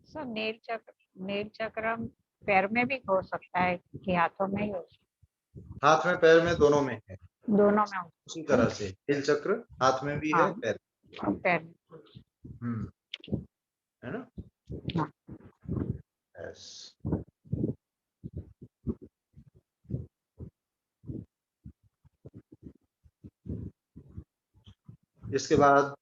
सर नील चक्र पैर में भी हो सकता है कि हाथों में ही हो? हाथ में पैर में दोनों में है, दोनों में हो? उसी तरह से नील चक्र हाथ में भी है, पैर पैर में, है ना। हाँ। यस, इसके बाद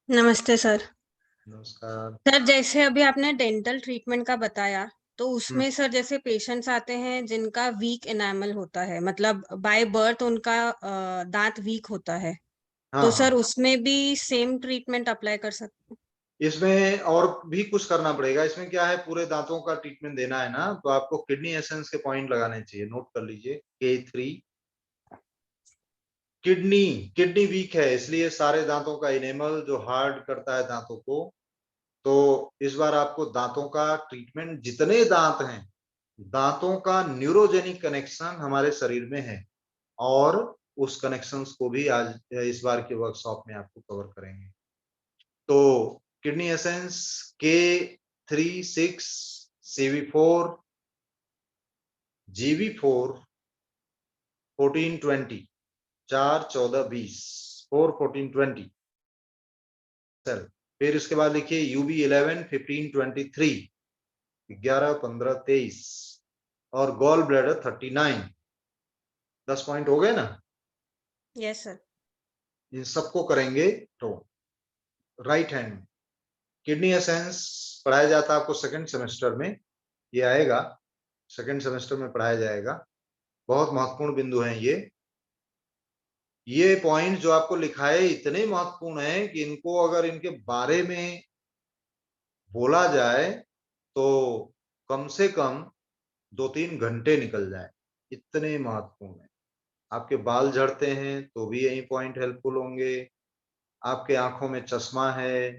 नमस्ते सर। नमस्कार सर जैसे अभी आपने डेंटल ट्रीटमेंट का बताया, तो उसमें सर जैसे पेशेंट्स आते हैं जिनका वीक एनामल होता है, मतलब बाय बर्थ उनका दांत वीक होता है, हाँ तो हाँ, सर उसमें भी सेम ट्रीटमेंट अप्लाई कर सकते हैं? इसमें और भी कुछ करना पड़ेगा। इसमें क्या है, पूरे दांतों का ट्रीटमेंट देना है ना, तो आपको किडनी एसेंस के पॉइंट लगाने चाहिए, नोट कर लीजिए K3। किडनी वीक है, इसलिए सारे दांतों का इनेमल जो हार्ड करता है दांतों को, तो इस बार आपको दांतों का ट्रीटमेंट, जितने दांत हैं दांतों का न्यूरोजेनिक कनेक्शन हमारे शरीर में है, और उस कनेक्शंस को भी आज इस बार के वर्कशॉप में आपको कवर करेंगे। तो kidney essence K3, 6, CV4, GB4, 14, 20, 4, 14, 20, 4, 14, 20 cell. फिर इसके बाद लिखिए UB11, 15, 23, 11, 15, 23 और गॉल ब्लैडर 39। 10 पॉइंट हो गए ना? Yes sir. इन सबको करेंगे। तो राइट हैंड किडनी एसेंस पढ़ाया जाता है आपको सेकंड सेमेस्टर में, ये आएगा सेकंड सेमेस्टर में पढ़ाया जाएगा। बहुत महत्वपूर्ण बिंदु हैं ये पॉइंट जो आपको लिखाए इतने महत्वपूर्ण है कि इनको अगर इनके बारे में बोला जाए तो कम से कम 2-3 घंटे निकल जाए, इतने महत्वपूर्ण है। आपके बाल झड़ते हैं तो भी यही पॉइंट हेल्पफुल होंगे, आपके आंखों में चश्मा है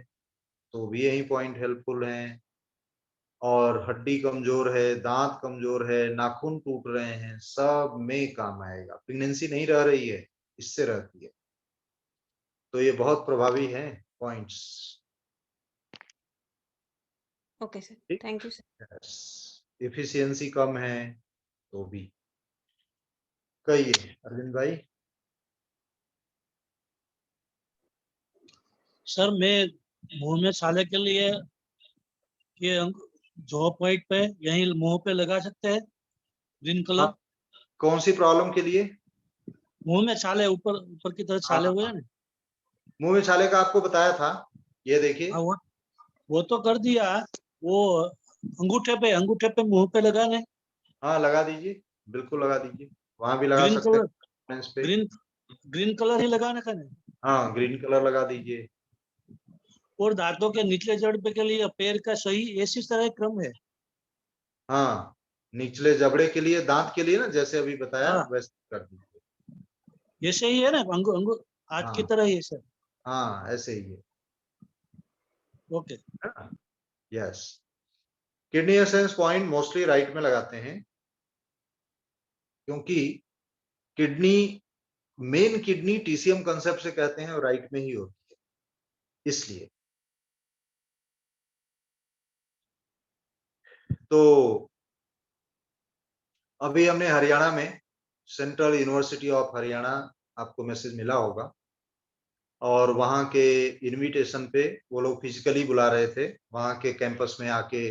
तो भी यही पॉइंट हेल्पफुल हैं, और हड्डी कमजोर है, दांत कमजोर है, नाखून टूट रहे हैं, सब में काम आएगा। प्रेगनेंसी नहीं रह रही है, इससे रहती है। तो ये बहुत प्रभावी है points. Okay sir, thank you sir. Efficiency कम है तो भी। कहिए अरविंद भाई। सर मैं मुंह में छाले के लिए ये जॉ पॉइंट पे यही मुंह पे लगा सकते हैं, ग्रीन कलर? कौन सी प्रॉब्लम के लिए? मुंह में छाले, ऊपर की तरफ छाले हुए हैं ना। मुंह में छाले का आपको बताया था, ये देखिए। हाँ, वो तो कर दिया। वो अंगूठे पे मुंह पे लगाने। हाँ लगा दीजिए, बिल्कुल लगा दीजिए, वहां भी लगा सकते हैं। ग्रीन कलर ही लगाने का नहीं? हाँ ग्रीन कलर लगा दीजिए। और दांतों के निचले जड़ पे के लिए पैर का सही इसी तरह क्रम है? हाँ निचले जबड़े के लिए, दांत के लिए ना, जैसे अभी बताया वैसे कर दीजिए। ऐसे ही है ना, हाथ की तरह ही है सर? हाँ ऐसे ही है। Okay yes. Kidney essence point mostly right में लगाते हैं, क्योंकि मेन किडनी TCM कंसेप्ट से कहते हैं और राइट में ही होती है, इसलिए। तो अभी हमने हरियाणा में सेंट्रल यूनिवर्सिटी ऑफ हरियाणा, आपको मैसेज मिला होगा, और वहाँ के इनविटेशन पे वो लोग फिजिकली बुला रहे थे वहाँ के कैंपस में आके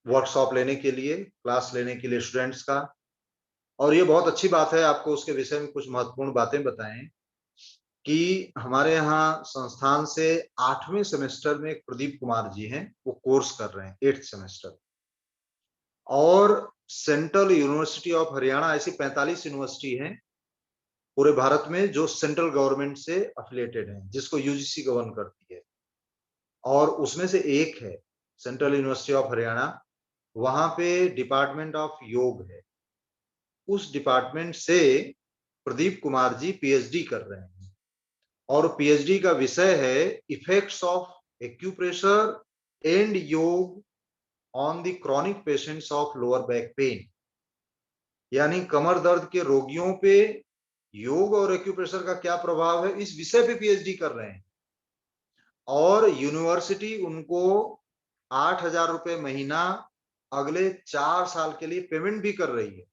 वर्कशॉप लेने के लिए, क्लास लेने के लिए स्टूडेंट्स का। और ये बहुत अच्छी बात है, आपको उसके विषय में कुछ महत्वपूर्ण बातें बताएं कि हमारे यहाँ संस्थान से 8वें सेमेस्टर में एक प्रदीप कुमार जी हैं, वो कोर्स कर रहे हैं 8th सेमेस्टर। और सेंट्रल यूनिवर्सिटी ऑफ हरियाणा, ऐसी 45 यूनिवर्सिटी हैं पूरे भारत में जो सेंट्रल गवर्नमेंट से अफिलिएटेड हैं, जिसको UGC गवर्न करती है, और उसमें से एक है सेंट्रल यूनिवर्सिटी ऑफ हरियाणा। वहां पे डिपार्टमेंट ऑफ योग है, उस डिपार्टमेंट से प्रदीप कुमार जी PhD कर रहे हैं, और PhD का विषय है इफेक्ट्स ऑफ एक्यूप्रेशर एंड योग on the chronic patients of lower back pain, यानी कमर दर्द के रोगियों पे योग और एक्यूप्रेशर का क्या प्रभाव है, इस विषय पे PhD कर रहे हैं। और यूनिवर्सिटी उनको 8,000 रुपए महीना अगले 4 साल के लिए पेमेंट भी कर रही है।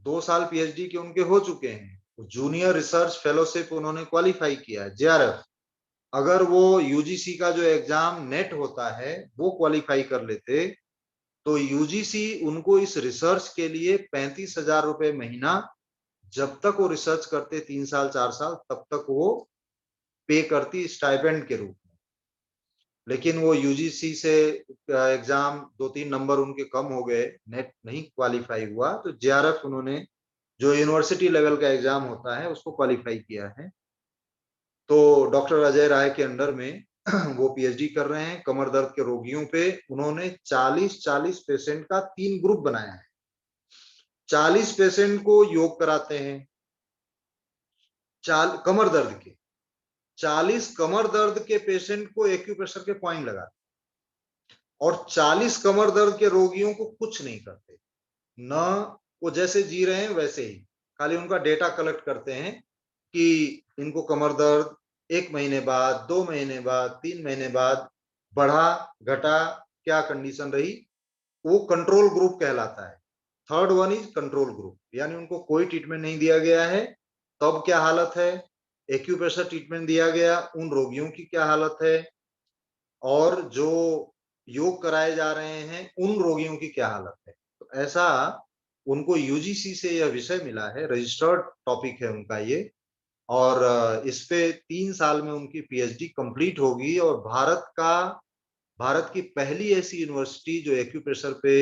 2 साल PhD के उनके हो चुके हैं, जूनियर रिसर्च फेलोशिप उन्होंने क्वालिफाई किया है, JRF। अगर वो UGC का जो एग्जाम नेट होता है वो क्वालिफाई कर लेते तो UGC उनको इस रिसर्च के लिए 35,000 रुपए महीना, जब तक वो रिसर्च करते 3 साल 4 साल, तब तक वो पे करती स्टाइपेंड के रूप में। लेकिन वो यूजीसी से एग्जाम 2-3 नंबर उनके कम हो गए, नेट नहीं क्वालिफाई हुआ, तो जेआरएफ उन्होंने जो यूनिवर्सिटी लेवल का एग्जाम होता है उसको क्वालिफाई किया है। तो डॉक्टर अजय राय के अंडर में वो पीएचडी कर रहे हैं कमर दर्द के रोगियों पे। उन्होंने 40 पेशेंट का 3 ग्रुप बनाया है। 40 पेशेंट को योग कराते हैं कमर दर्द के, 40 कमर दर्द के पेशेंट को एक्यूप्रेशर के पॉइंट लगाते और 40 कमर दर्द के रोगियों को कुछ नहीं करते, न वो जैसे जी रहे हैं वैसे ही, खाली उनका डेटा कलेक्ट करते हैं कि इनको कमर दर्द 1 महीने बाद, 2 महीने बाद, 3 महीने बाद बढ़ा घटा, क्या कंडीशन रही, वो कंट्रोल ग्रुप कहलाता है। Third one is control group, यानी उनको कोई ट्रीटमेंट नहीं दिया गया है, तब क्या हालत है, एक्यूप्रेशर ट्रीटमेंट दिया गया, उन रोगियों की क्या हालत है, और जो योग कराए जा रहे हैं उन रोगियों की क्या हालत है। तो ऐसा उनको यूजीसी से यह विषय मिला है, रजिस्टर्ड टॉपिक है उनका ये, और इस पे 3 साल में उनकी पीएचडी कंप्लीट होगी। और भारत की पहली ऐसी यूनिवर्सिटी जो एक्यूप्रेशर पे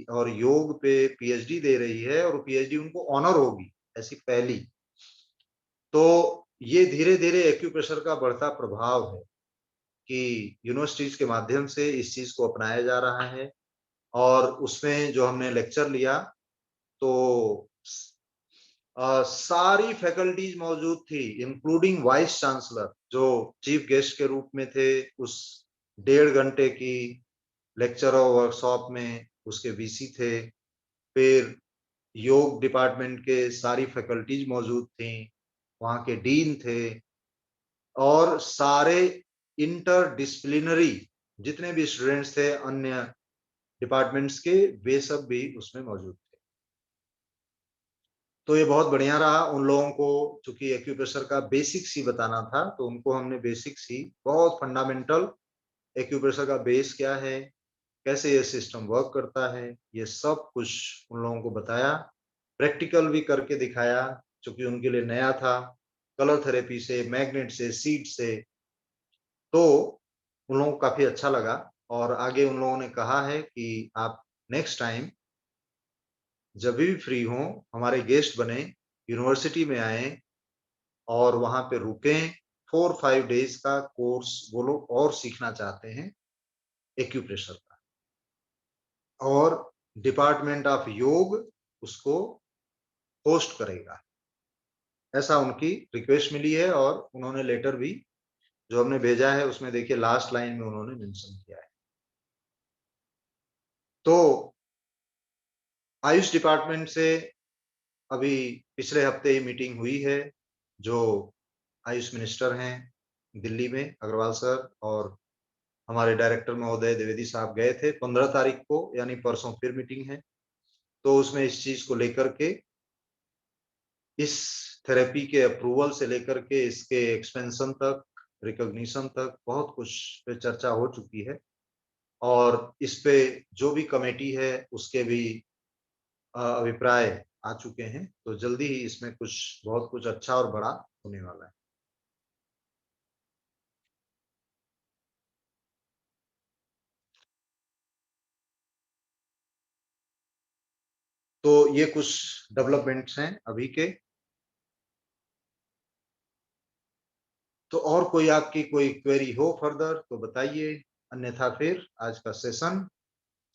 और योग पे पीएचडी दे रही है, और पीएचडी उनको ऑनर होगी, ऐसी पहली। तो ये धीरे धीरे एक्यूप्रेशर का बढ़ता प्रभाव है कि यूनिवर्सिटीज के माध्यम से इस चीज को अपनाया जा रहा है। और उसमें जो हमने लेक्चर लिया तो सारी फैकल्टीज मौजूद थी, इंक्लूडिंग वाइस चांसलर जो चीफ गेस्ट के रूप में थे। उस 1.5 घंटे की लेक्चर और वर्कशॉप में उसके वीसी थे, फिर योग डिपार्टमेंट के सारी फैकल्टीज मौजूद थी, वहाँ के डीन थे, और सारे इंटरडिसिप्लिनरी जितने भी स्टूडेंट्स थे अन्य डिपार्टमेंट्स के, वे सब भी उसमें मौजूद थे। तो ये बहुत बढ़िया रहा। उन लोगों को चूंकि एक्यूप्रेशर का बेसिक्स ही बताना था, तो उनको हमने बेसिक्स ही, बहुत फंडामेंटल, एक्यूप्रेशर का बेस क्या है, कैसे ये सिस्टम वर्क करता है, ये सब कुछ उन लोगों को बताया, प्रैक्टिकल भी करके दिखाया क्योंकि उनके लिए नया था, कलर थेरेपी से, मैग्नेट से, सीड से। तो उन लोगों को काफी अच्छा लगा, और आगे उन लोगों ने कहा है कि आप नेक्स्ट टाइम जब भी फ्री हो हमारे गेस्ट बने, यूनिवर्सिटी में आए और वहां पे रुकें। 4-5 डेज का कोर्स वो लोग और सीखना चाहते हैं एक्यूप्रेशर का, और डिपार्टमेंट ऑफ योग उसको होस्ट करेगा, ऐसा उनकी रिक्वेस्ट मिली है। और उन्होंने लेटर भी जो हमने भेजा है उसमें देखिए लास्ट लाइन में उन्होंने मेंशन किया है। तो आयुष डिपार्टमेंट से अभी पिछले हफ्ते ही मीटिंग हुई है, जो आयुष मिनिस्टर हैं दिल्ली में अग्रवाल सर, और हमारे डायरेक्टर महोदय द्विवेदी साहब गए थे 15 तारीख को, यानी परसों फिर मीटिंग है। तो उसमें इस चीज को लेकर के, इस थेरेपी के अप्रूवल से लेकर के इसके एक्सपेंशन तक, रिकॉग्निशन तक बहुत कुछ पे चर्चा हो चुकी है, और इस पे जो भी कमेटी है उसके भी अभिप्राय आ चुके हैं। तो जल्दी ही इसमें कुछ बहुत कुछ अच्छा और बड़ा होने वाला है। तो ये कुछ डेवलपमेंट्स हैं अभी के। तो और कोई आपकी कोई क्वेरी हो फर्दर तो बताइए, अन्यथा फिर आज का सेशन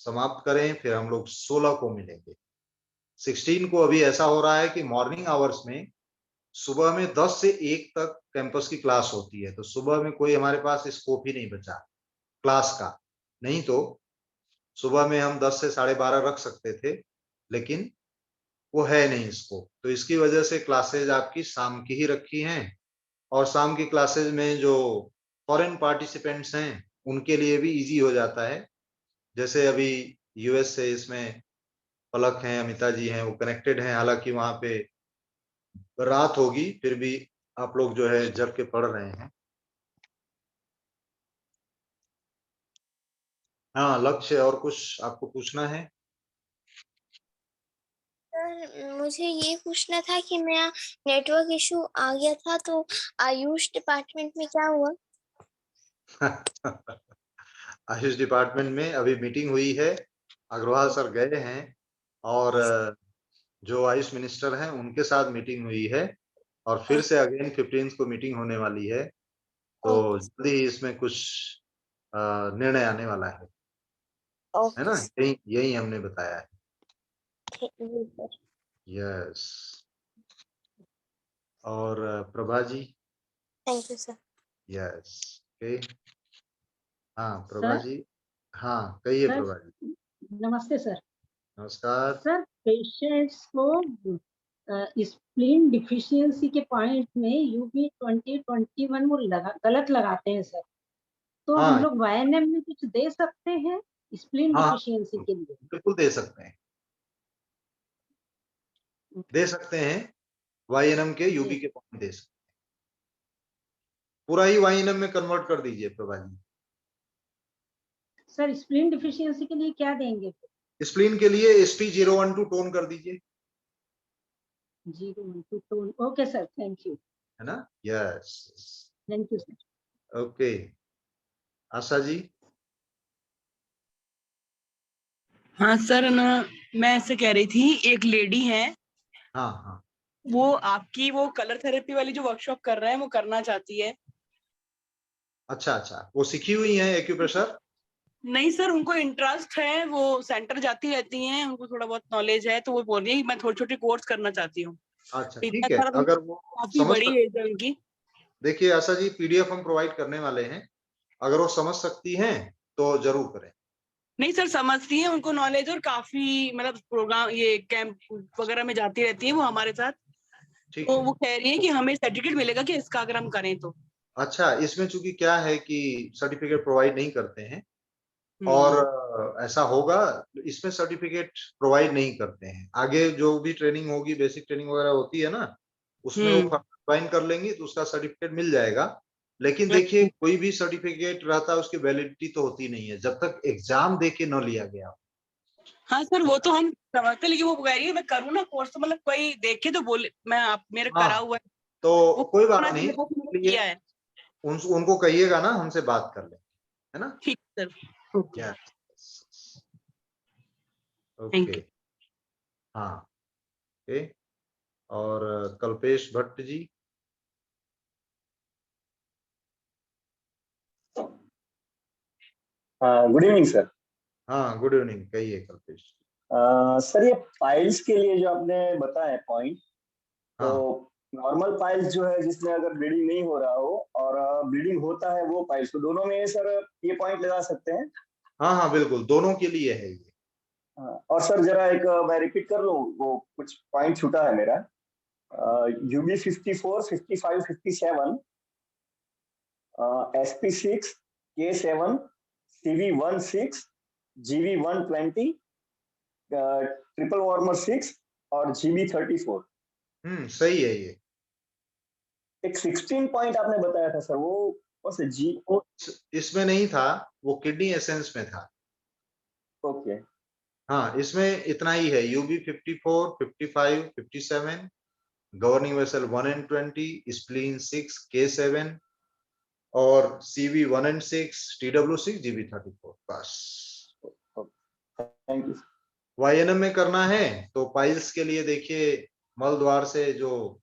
समाप्त करें। फिर हम लोग 16 को मिलेंगे। 16 को अभी ऐसा हो रहा है कि मॉर्निंग आवर्स में सुबह में 10 से 1 तक कैंपस की क्लास होती है, तो सुबह में कोई हमारे पास स्कोप ही नहीं बचा क्लास का। नहीं तो सुबह में हम 10 से 12:30 रख सकते थे, लेकिन वो है नहीं स्कोप। तो इसकी वजह से क्लासेज आपकी शाम की ही रखी हैं, और शाम की क्लासेज में जो फॉरेन पार्टिसिपेंट्स हैं उनके लिए भी इजी हो जाता है। जैसे अभी यूएस से इसमें पलक हैं, अमिता जी हैं, वो कनेक्टेड हैं, हालांकि वहां पे रात होगी फिर भी आप लोग जो है जग के पढ़ रहे हैं। हाँ लक्ष्य, और कुछ आपको पूछना है? सर मुझे ये पूछना था कि मेरा नेटवर्क इशू आ गया था, तो आयुष डिपार्टमेंट में क्या हुआ? आयुष डिपार्टमेंट में अभी मीटिंग हुई है, अग्रवाल सर गए हैं और जो आयुष मिनिस्टर हैं उनके साथ मीटिंग हुई है और फिर से अगेन 15 को मीटिंग होने वाली है, तो जल्दी ही इसमें कुछ निर्णय आने वाला है ना, यही हमने बताया है। यस। और Prabha ji. Thank you sir. Yes. Okay. हाँ प्रभा जी, हाँ कहिए प्रभा जी। नमस्ते सर। नमस्कार सर, पेशेंट्स को स्प्लीन डिफिशियंसी के पॉइंट में यूबी 2021 वो गलत लगाते हैं सर, तो हाँ, हम लोग वाईएनएम में कुछ दे सकते हैं स्प्लीन हाँ, डिफिशियंसी के लिए? बिल्कुल दे सकते हैं, दे सकते हैं। वाईएनएम के यूबी के पॉइंट दे सकते हैं, पूरा ही वाईएनएम में कन्वर्ट कर दीजिए Prabha ji. Sir spleen deficiency के लिए क्या देंगे? स्प्लीन के लिए SP012 टोन कर दीजिए। 012 tone. Okay sir, thank you. है ना? Yes. Thank you sir. Okay. Asha ji. हाँ सर, ना मैं ऐसे कह रही थी, एक लेडी है, हाँ हाँ, वो आपकी वो कलर थेरेपी वाली जो वर्कशॉप कर रहे हैं वो करना चाहती है। अच्छा अच्छा, वो सीखी हुई है एक्यूप्रेशर? नहीं सर, उनको इंटरेस्ट है, वो सेंटर जाती रहती हैं, उनको थोड़ा बहुत नॉलेज है, तो वो बोल रही है मैं थोड़ी छोटी कोर्स करना चाहती हूँ। अच्छा इतना ठीक है, सारा तो अगर वो काफी समझ बड़ी एज है उनकी। देखिए आशा जी, PDF हम प्रोवाइड करने वाले हैं, अगर वो समझ सकती हैं तो जरूर करें। नहीं सर, समझती है, उनको नॉलेज और काफी मतलब प्रोग्राम ये कैंप वगैरह में जाती रहती है वो हमारे साथ। तो वो कह रही है कि हमें सर्टिफिकेट मिलेगा कि इसका अगर हम करें तो। अच्छा, इसमें चूंकि क्या है कि सर्टिफिकेट प्रोवाइड नहीं करते हैं और ऐसा होगा, इसमें सर्टिफिकेट प्रोवाइड नहीं करते हैं। आगे जो भी ट्रेनिंग होगी, बेसिक ट्रेनिंग वगैरह होती है ना, उसमें वो ज्वाइन कर लेंगी तो उसका सर्टिफिकेट मिल जाएगा। लेकिन देखिए, कोई भी सर्टिफिकेट रहता है उसकी वैलिडिटी तो होती नहीं है जब तक एग्जाम दे के न लिया गया। हाँ सर, वो तो हम समझते, लेकिन वो कह रही है मैं करूँ ना कोर्स, तो मतलब कोई देखे तो बोले मैं आप मेरे करा हुआ है तो कोई बात नहीं, किया है। उनको कहिएगा ना हमसे बात कर ले, है ना? ठीक सर। ओके। हाँ ओके। और Kalpesh Bhatt ji. Good evening sir. हाँ गुड इवनिंग, कहिए कल्पेश। सर, ये पाइल्स के लिए जो आपने बताया पॉइंट, तो नॉर्मल पाइल्स जो है जिसमें अगर ब्लीडिंग नहीं हो रहा हो और ब्लीडिंग होता है वो पाइल्स, तो दोनों में सर ये पॉइंट लगा सकते हैं? हाँ हाँ बिल्कुल, दोनों के लिए है ये। और सर जरा एक मैं रिपीट कर लूं, वो कुछ पॉइंट छूटा है मेरा। UB 54, 55, 57, SP6, K7, CV16, GV120, triple warmer 6 और GB34। सही है ये। एक 16 पॉइंट आपने बताया था सर, वो कौन से जी? इसमें नहीं था, वो किडनी एसेंस में था। ओके। हाँ, इसमें इतना ही है, UB 54, 55, 57, governing vessel 1 and 20, spleen 6, K7 और CV 1 and 6, TW6, GB34, बस। Thank you. वाईएनएम में करना है तो पाइल्स के लिए देखिए, मल द्वार से जो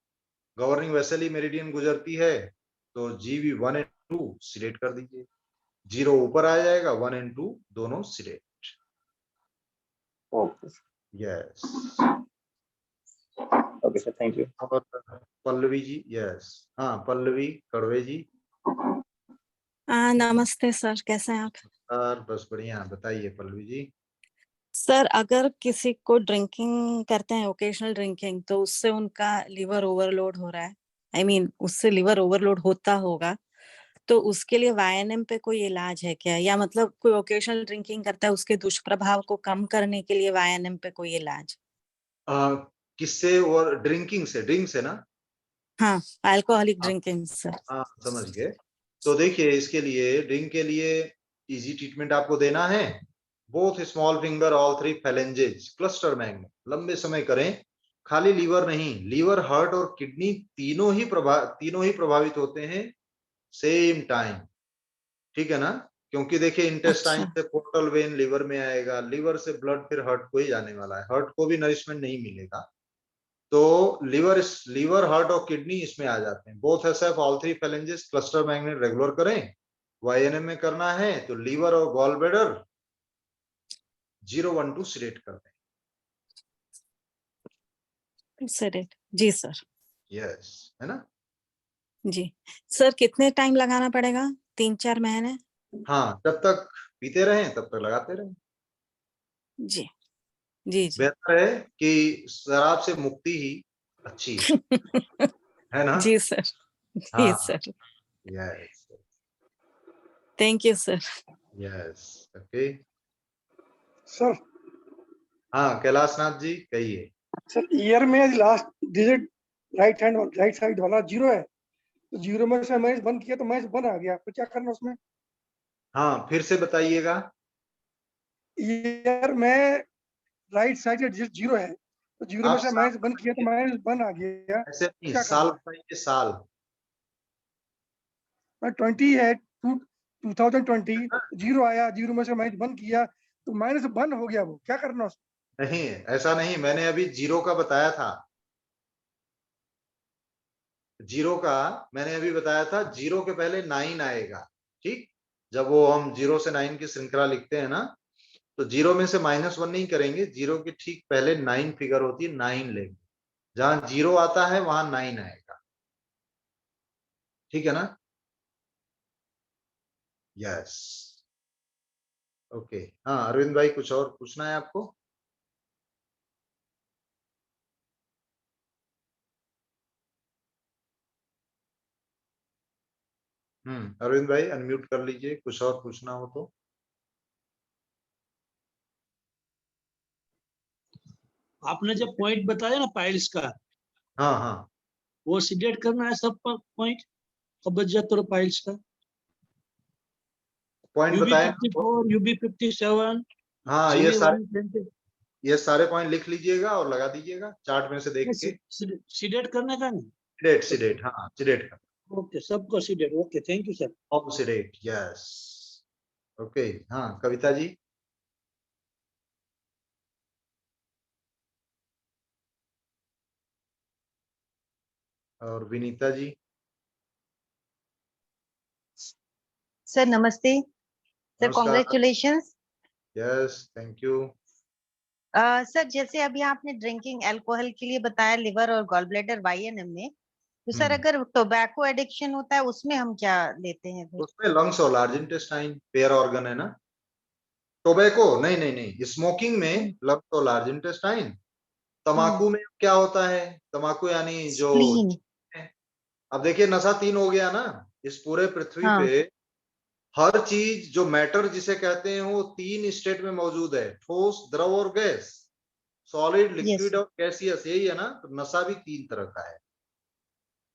गवर्निंग वेसल ही मेरिडियन गुजरती है, तो GB 1 and 2 सिलेक्ट कर दीजिए, 0 ऊपर आ जाएगा, 1 and 2 दोनों select. Okay yes. Okay sir, thank you. और पल्लवी जी। यस। हाँ पल्लवी कड़वे जी। नमस्ते सर, कैसे हैं आप? सर बस बढ़िया, बताइए पल्लवी जी। सर, अगर किसी को ड्रिंकिंग करते हैं, ओकेशनल ड्रिंकिंग, तो उससे उनका लिवर ओवरलोड हो रहा है, I mean, उससे लिवर ओवरलोड होता होगा, तो उसके लिए वाईएनएम पे कोई इलाज है क्या? या मतलब कोई ओकेशनल ड्रिंकिंग करता है, उसके दुष्प्रभाव को कम करने के लिए वाईएनएम पे कोई इलाज? किससे? और ड्रिंकिंग से? ड्रिंक से ना? हाँ, अल्कोहलिक ड्रिंकिंग सर। हाँ समझ गए। तो देखिए, इसके लिए ड्रिंक के लिए इजी ट्रीटमेंट आपको देना है, both small finger, all 3 phalanges, cluster magnet, लंबे समय करें। खाली लीवर नहीं, लीवर, हार्ट और किडनी तीनों ही प्रभावित होते हैं सेम टाइम। ठीक है ना, क्योंकि देखिए इंटेस्टाइन से पोर्टल वेन लिवर में आएगा, लिवर से ब्लड फिर हार्ट को ही जाने वाला है, हार्ट को भी नरिशमेंट नहीं मिलेगा। तो लिवर हार्ट और किडनी इसमें आ जाते हैं। Both SF all three phalanges cluster magnet regular करें। वाईएनएम में करना है तो लीवर और गॉल ब्लैडर 012 सिलेक्ट कर दें। सेडेट जी सर। यस, है ना जी सर। कितने टाइम लगाना पड़ेगा? 3-4 महीने? हाँ, जब तक पीते रहें तब तक लगाते रहें। जी जी जी। बेहतर है कि शराब से मुक्ति ही अच्छी है ना। जी सर। जी हाँ, sir. Yes thank you sir. Yes, okay sir. हाँ, कैलाश नाथ जी कहिए। सर ईयर में last digit right hand right side वाला 0 है, तो 0 में से मैच बंद किया तो मैच बंद आ गया, तो क्या करना उसमें? हाँ, फिर से बताइएगा। ईयर में राइट साइड का डिजिट 0 है, तो 0 में आप से मैच बंद किया तो मैच बंद आ गया, ऐसे नहीं, क्या साल करना? बताइए, साल। 20 है, 2020 0 आया, 0 में से मैच बंद किया तो माइनस बंद हो गया, वो क्या करना उसमें? नहीं, ऐसा नहीं, मैंने अभी 0 का बताया था। 0 का मैंने अभी बताया था, 0 के पहले 9 आएगा। ठीक, जब वो हम 0 से 9 की श्रृंखला लिखते हैं ना, तो 0 में से -1 नहीं करेंगे, 0 के ठीक पहले 9 फिगर होती है, 9 लेंगे। जहां 0 आता है वहां 9 आएगा। ठीक है ना। Yes, okay. हाँ अरविंद भाई, कुछ और पूछना है आपको? अरविंद भाई अनम्यूट कर लीजिए, कुछ और पूछना हो तो। आपने जब पॉइंट बताया ना पाइल्स का, हाँ हाँ, वो सिलेक्ट करना है सब पॉइंट, कब्जियत और पाइल्स का। पॉइंट UB बताए। 54, UB 57, हाँ, GB120। ये सारे पॉइंट लिख लीजिएगा और लगा दीजिएगा चार्ट में से देख के। सिलेक्ट करने का नहीं, सिलेक्ट, हाँ सिलेक्ट कर। ओके, सबको select, okay, thank you sir. All select, yes, okay. हाँ कविता जी। और विनीता जी। सर नमस्ते सर, नमस्कार। Congratulations. Yes, thank you. Sir जैसे अभी आपने ड्रिंकिंग अल्कोहल के लिए बताया लिवर और गॉल ब्लैडर वाईएनएम में, तो सर अगर टोबैको एडिक्शन होता है उसमें हम क्या लेते हैं फिर? उसमें लंग्स और लार्ज इंटेस्टाइन पेयर ऑर्गन है ना। टोबैको नहीं नहीं नहीं, स्मोकिंग में लंग्स और लार्ज इंटेस्टाइन। तंबाकू में क्या होता है? तंबाकू यानी जो, अब देखिए नशा 3 हो गया ना। इस पूरे पृथ्वी पे हर चीज जो मैटर जिसे कहते हैं वो 3 स्टेट में मौजूद है, ठोस, द्रव और गैस, सॉलिड, लिक्विड और गैसियस, यही है ना। तो नशा भी 3 तरह का है।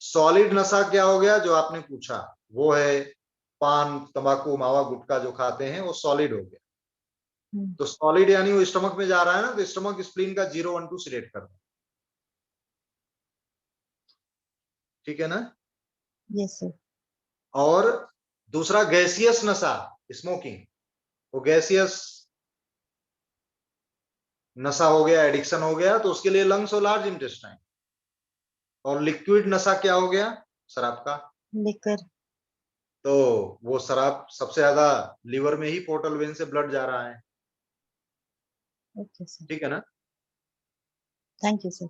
सॉलिड नशा क्या हो गया जो आपने पूछा, वो है पान, तंबाकू, मावा, गुटखा जो खाते हैं, वो सॉलिड हो गया। तो सॉलिड यानी वो स्टमक में जा रहा है ना, तो स्टमक स्प्लीन का 012 सिलेक्ट कर दें। ठीक है ना। Yes sir. और दूसरा गैसियस नशा, स्मोकिंग, वो गैसियस नशा हो गया, एडिक्शन हो गया, तो उसके लिए लंग्स और लार्ज इंटेस्टाइन। और लिक्विड नशा क्या हो गया? शराब का। लिकर। तो वो शराब सबसे ज्यादा लीवर में ही पोर्टल वेन से ब्लड जा रहा है। ओके सर, ठीक है ना। Thank you sir.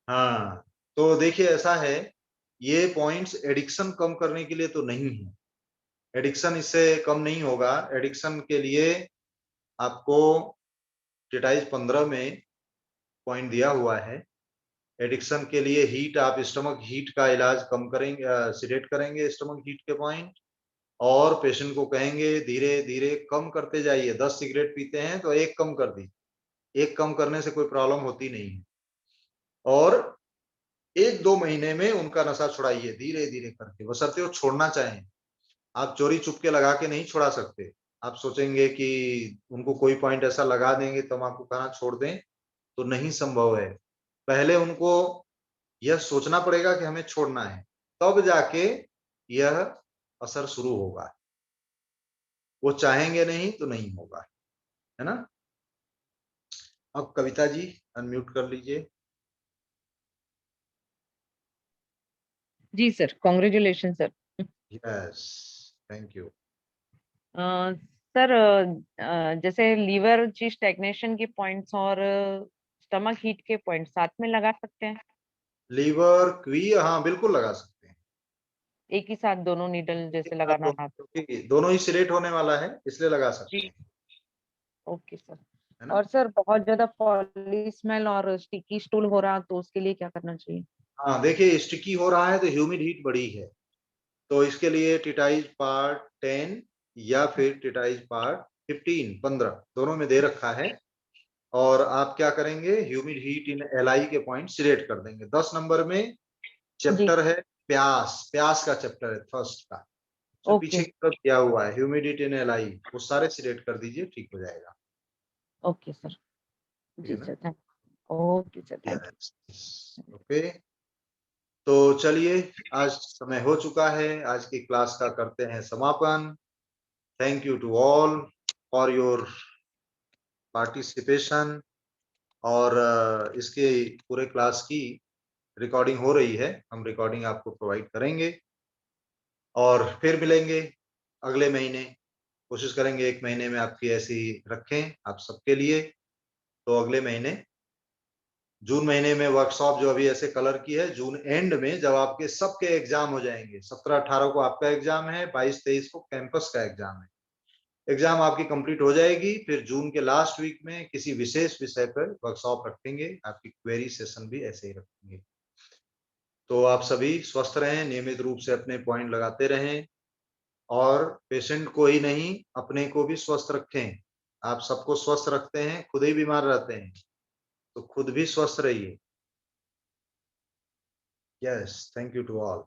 हाँ, तो देखिए ऐसा है, ये पॉइंट्स एडिक्शन कम करने के लिए तो नहीं है। एडिक्शन इससे कम नहीं होगा। एडिक्शन के लिए आपको टिटाइज 15 में पॉइंट दिया हुआ है। एडिक्शन के लिए हीट, आप स्टमक हीट का इलाज कम करेंगे, सिलेक्ट करेंगे स्टमक हीट के पॉइंट, और पेशेंट को कहेंगे धीरे धीरे कम करते जाइए। 10 सिगरेट पीते हैं तो 1 कम कर दीजिए, 1 कम करने से कोई प्रॉब्लम होती नहीं है। और 1-2 महीने में उनका नशा छुड़ाइए धीरे धीरे करके, बशर्ते वो छोड़ना चाहें। आप चोरी चुपके लगा के नहीं छुड़ा सकते। आप सोचेंगे कि उनको कोई पॉइंट ऐसा लगा देंगे तंबाकू खाना छोड़ दें, तो नहीं संभव है। पहले उनको यह सोचना पड़ेगा कि हमें छोड़ना है, तब जाके यह असर शुरू होगा। वो चाहेंगे नहीं तो नहीं होगा, है ना। अब कविता जी अनम्यूट कर लीजिए। जी sir, congratulation sir. Yes, thank you. Sir जैसे लीवर की स्टैग्नेशन के पॉइंट्स और स्टमक हीट के पॉइंट साथ में लगा सकते हैं? लीवर क्वी, हाँ बिल्कुल लगा सकते हैं। एक ही साथ दोनों नीडल जैसे लगाना है? क्योंकि दोनों ही सिलेक्ट होने वाला है, इसलिए लगा सकते हैं। Okay sir. और सर बहुत ज्यादा फॉली स्मेल और स्टिकी स्टूल हो रहा तो उसके लिए क्या करना चाहिए? हाँ देखिए, स्टिकी हो रहा है तो ह्यूमिड हीट बढ़ी है, तो इसके लिए टिटाइज पार्ट 10 या फिर टिटाइज पार्ट 15 दोनों में दे रखा है। और आप क्या करेंगे, ह्यूमिड हीट इन एलआई के पॉइंट सिलेक्ट कर देंगे। 10 नंबर में चैप्टर है प्यास, प्यास का चैप्टर है फर्स्ट का, तो पीछे की तरफ दिया हुआ है ह्यूमिडिटी इन एलआई, वो सारे सिलेक्ट कर दीजिए, ठीक हो जाएगा। ओके सर, जी sir, thank okay sir, thank you. Okay, तो चलिए आज समय हो चुका है, आज की क्लास का करते हैं समापन। Thank you to all for your participation. और इसके पूरे क्लास की रिकॉर्डिंग हो रही है, हम रिकॉर्डिंग आपको प्रोवाइड करेंगे और फिर मिलेंगे अगले महीने। कोशिश करेंगे 1 महीने में आपकी ऐसी रखें आप सबके लिए। तो अगले महीने जून महीने में वर्कशॉप जो अभी ऐसे कलर की है, जून एंड में जब आपके सबके एग्जाम हो जाएंगे, 17-18 को आपका एग्जाम है, 22-23 को कैंपस का एग्जाम है, एग्जाम आपकी कंप्लीट हो जाएगी। फिर जून के लास्ट वीक में किसी विशेष विषय पर वर्कशॉप रखेंगे, आपकी क्वेरी सेशन भी ऐसे ही रखेंगे। तो आप सभी स्वस्थ रहें, नियमित रूप से अपने पॉइंट लगाते रहें और पेशेंट को ही नहीं अपने को भी स्वस्थ रखें। आप सबको स्वस्थ रखते हैं, खुद ही बीमार रहते हैं, तो खुद भी स्वस्थ रहिए। Yes, thank you to all.